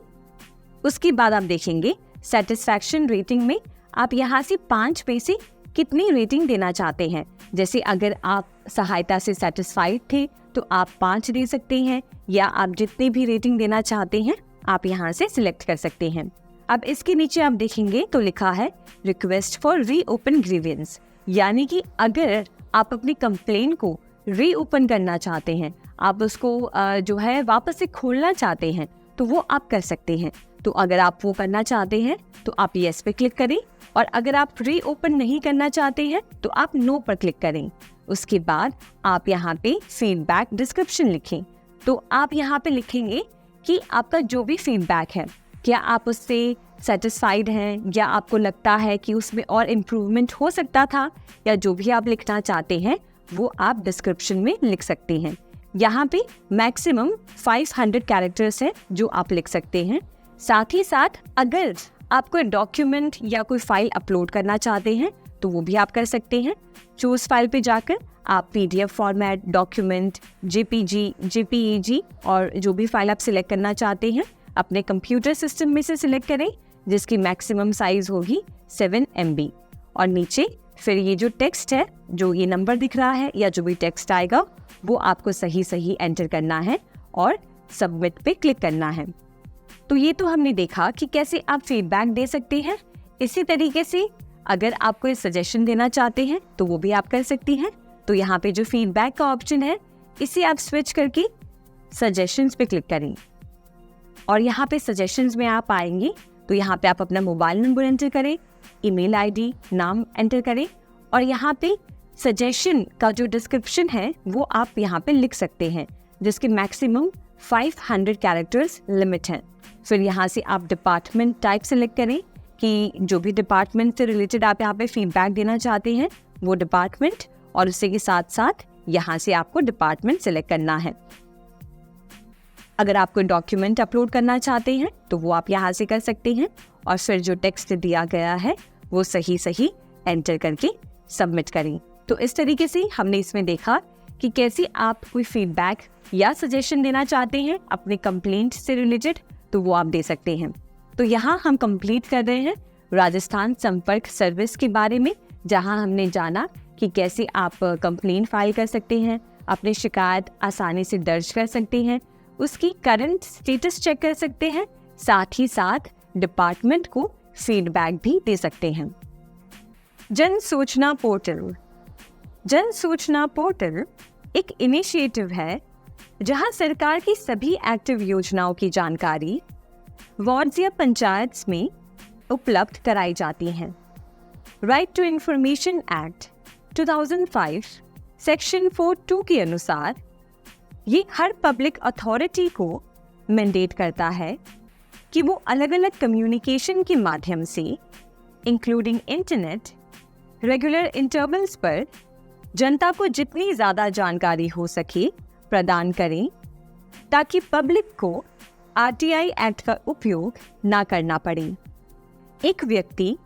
Speaker 1: उसके बाद आप देखेंगे सेटिस्फैक्शन रेटिंग में आप यहाँ से 5 पे से कितनी रेटिंग देना चाहते हैं। जैसे अगर आप सहायता से सेटिस्फाइड थे तो आप 5 दे सकते हैं, या आप जितनी भी रेटिंग देना चाहते हैं आप यहाँ से सिलेक्ट कर सकते हैं। अब इसके नीचे आप देखेंगे तो लिखा है रिक्वेस्ट फॉर रीओपन ग्रीवियंस, यानी कि अगर आप अपनी कंप्लेन को रीओपन करना चाहते हैं, आप उसको जो है वापस से खोलना चाहते हैं, तो वो आप कर सकते हैं। तो अगर आप वो करना चाहते हैं तो आप येस पे क्लिक करें, और अगर आप रीओपन नहीं करना चाहते हैं तो आप नो पर क्लिक करें। उसके बाद आप यहाँ पे फीडबैक डिस्क्रिप्शन लिखें। तो आप यहाँ पे लिखेंगे कि आपका जो भी फीडबैक है, क्या आप उससे सेटिस्फाइड हैं या आपको लगता है कि उसमें और इम्प्रूवमेंट हो सकता था, या जो भी आप लिखना चाहते हैं वो आप डिस्क्रिप्शन में लिख सकते हैं। यहाँ पे मैक्सिमम 500 कैरेक्टर्स हैं जो आप लिख सकते हैं। साथ ही साथ अगर आप कोई डॉक्यूमेंट या कोई फाइल अपलोड करना चाहते हैं तो वो भी आप कर सकते हैं। चूज फाइल पे जाकर आप PDF format, document, JPG, JPEG और जो भी फाइल आप सिलेक्ट करना चाहते हैं अपने कंप्यूटर सिस्टम में से सिलेक्ट करें, जिसकी मैक्सिमम साइज होगी 7 MB। और नीचे फिर ये जो टेक्स्ट है, जो ये नंबर दिख रहा है या जो भी टेक्स्ट आएगा, वो आपको सही एंटर करना है और सबमिट पे क्लिक करना है। तो ये तो हमने देखा कि कैसे आप फीडबैक दे सकते हैं। इसी तरीके से अगर आप कोई सजेशन देना चाहते हैं तो वो भी आप कर सकती हैं। तो यहाँ पे जो फीडबैक का ऑप्शन है, इसे आप स्विच करके सजेशंस पे क्लिक करें, और यहाँ पे सजेशंस में आप आएंगे तो यहाँ पे आप अपना मोबाइल नंबर एंटर करें, ईमेल ID, नाम एंटर करें, और यहाँ पे सजेशन का जो डिस्क्रिप्शन है वो आप यहाँ पे लिख सकते हैं, जिसके मैक्सिमम 500 कैरेक्टर्स लिमिट है। फिर यहाँ से आप डिपार्टमेंट टाइप सेलेक्ट करें कि जो भी डिपार्टमेंट से रिलेटेड आप यहाँ पे फीडबैक देना चाहते हैं वो डिपार्टमेंट, और उसी के साथ साथ यहाँ से आपको डिपार्टमेंट सेलेक्ट करना है। अगर आप कोई डॉक्यूमेंट अपलोड करना चाहते हैं तो वो आप यहाँ से कर सकते हैं, और फिर जो टेक्स्ट दिया गया है वो सही एंटर करके सबमिट करें। तो इस तरीके से हमने इसमें देखा कि कैसे आप कोई फीडबैक या सजेशन देना चाहते हैं अपने कंप्लेंट से रिलेटेड, तो वो आप दे सकते हैं। तो यहाँ हम कंप्लीट कर रहे हैं राजस्थान संपर्क सर्विस के बारे में, जहाँ हमने जाना कि कैसे आप कंप्लेंट फाइल कर सकते हैं, अपनी शिकायत आसानी से दर्ज कर सकते हैं, उसकी करंट स्टेटस चेक कर सकते हैं, साथ ही साथ डिपार्टमेंट को फीडबैक भी दे सकते हैं। जन सूचना पोर्टल। जन सूचना पोर्टल एक इनिशिएटिव है जहां सरकार की सभी एक्टिव योजनाओं की जानकारी वार्ड्स या पंचायत में उपलब्ध कराई जाती हैं। Right to information act 2005 section 4(2) के अनुसार ये हर पब्लिक अथॉरिटी को मैंडेट करता है कि वो अलग अलग कम्युनिकेशन के माध्यम से इंक्लूडिंग इंटरनेट रेगुलर इंटरवल्स पर जनता को जितनी ज़्यादा जानकारी हो सके प्रदान करें, ताकि पब्लिक को आरटीआई एक्ट का उपयोग ना करना पड़े। एक व्यक्ति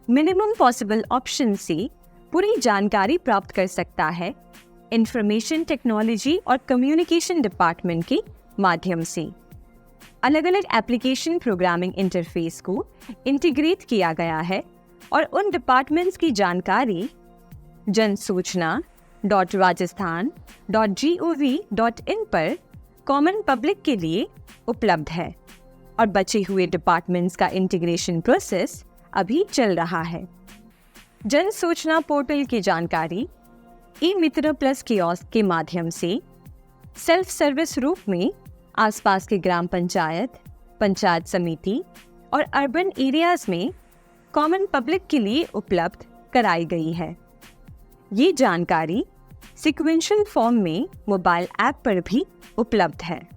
Speaker 1: मिनिमम पॉसिबल ऑप्शन से पूरी जानकारी प्राप्त कर सकता है इंफॉर्मेशन टेक्नोलॉजी और कम्युनिकेशन डिपार्टमेंट के माध्यम से। अलग अलग एप्लीकेशन प्रोग्रामिंग इंटरफेस को इंटीग्रेट किया गया है और उन डिपार्टमेंट्स की जानकारी jansochna.rajasthan.gov.in पर कॉमन पब्लिक के लिए उपलब्ध है और बचे हुए डिपार्टमेंट्स का इंटीग्रेशन प्रोसेस अभी चल रहा है। जन सूचना पोर्टल की जानकारी ई मित्र प्लस कियोस्क के माध्यम से सेल्फ सर्विस रूप में आसपास के ग्राम पंचायत, पंचायत समिति और अर्बन एरियाज में कॉमन पब्लिक के लिए उपलब्ध कराई गई है। ये जानकारी सीक्वेंशियल फॉर्म में मोबाइल ऐप पर भी उपलब्ध है।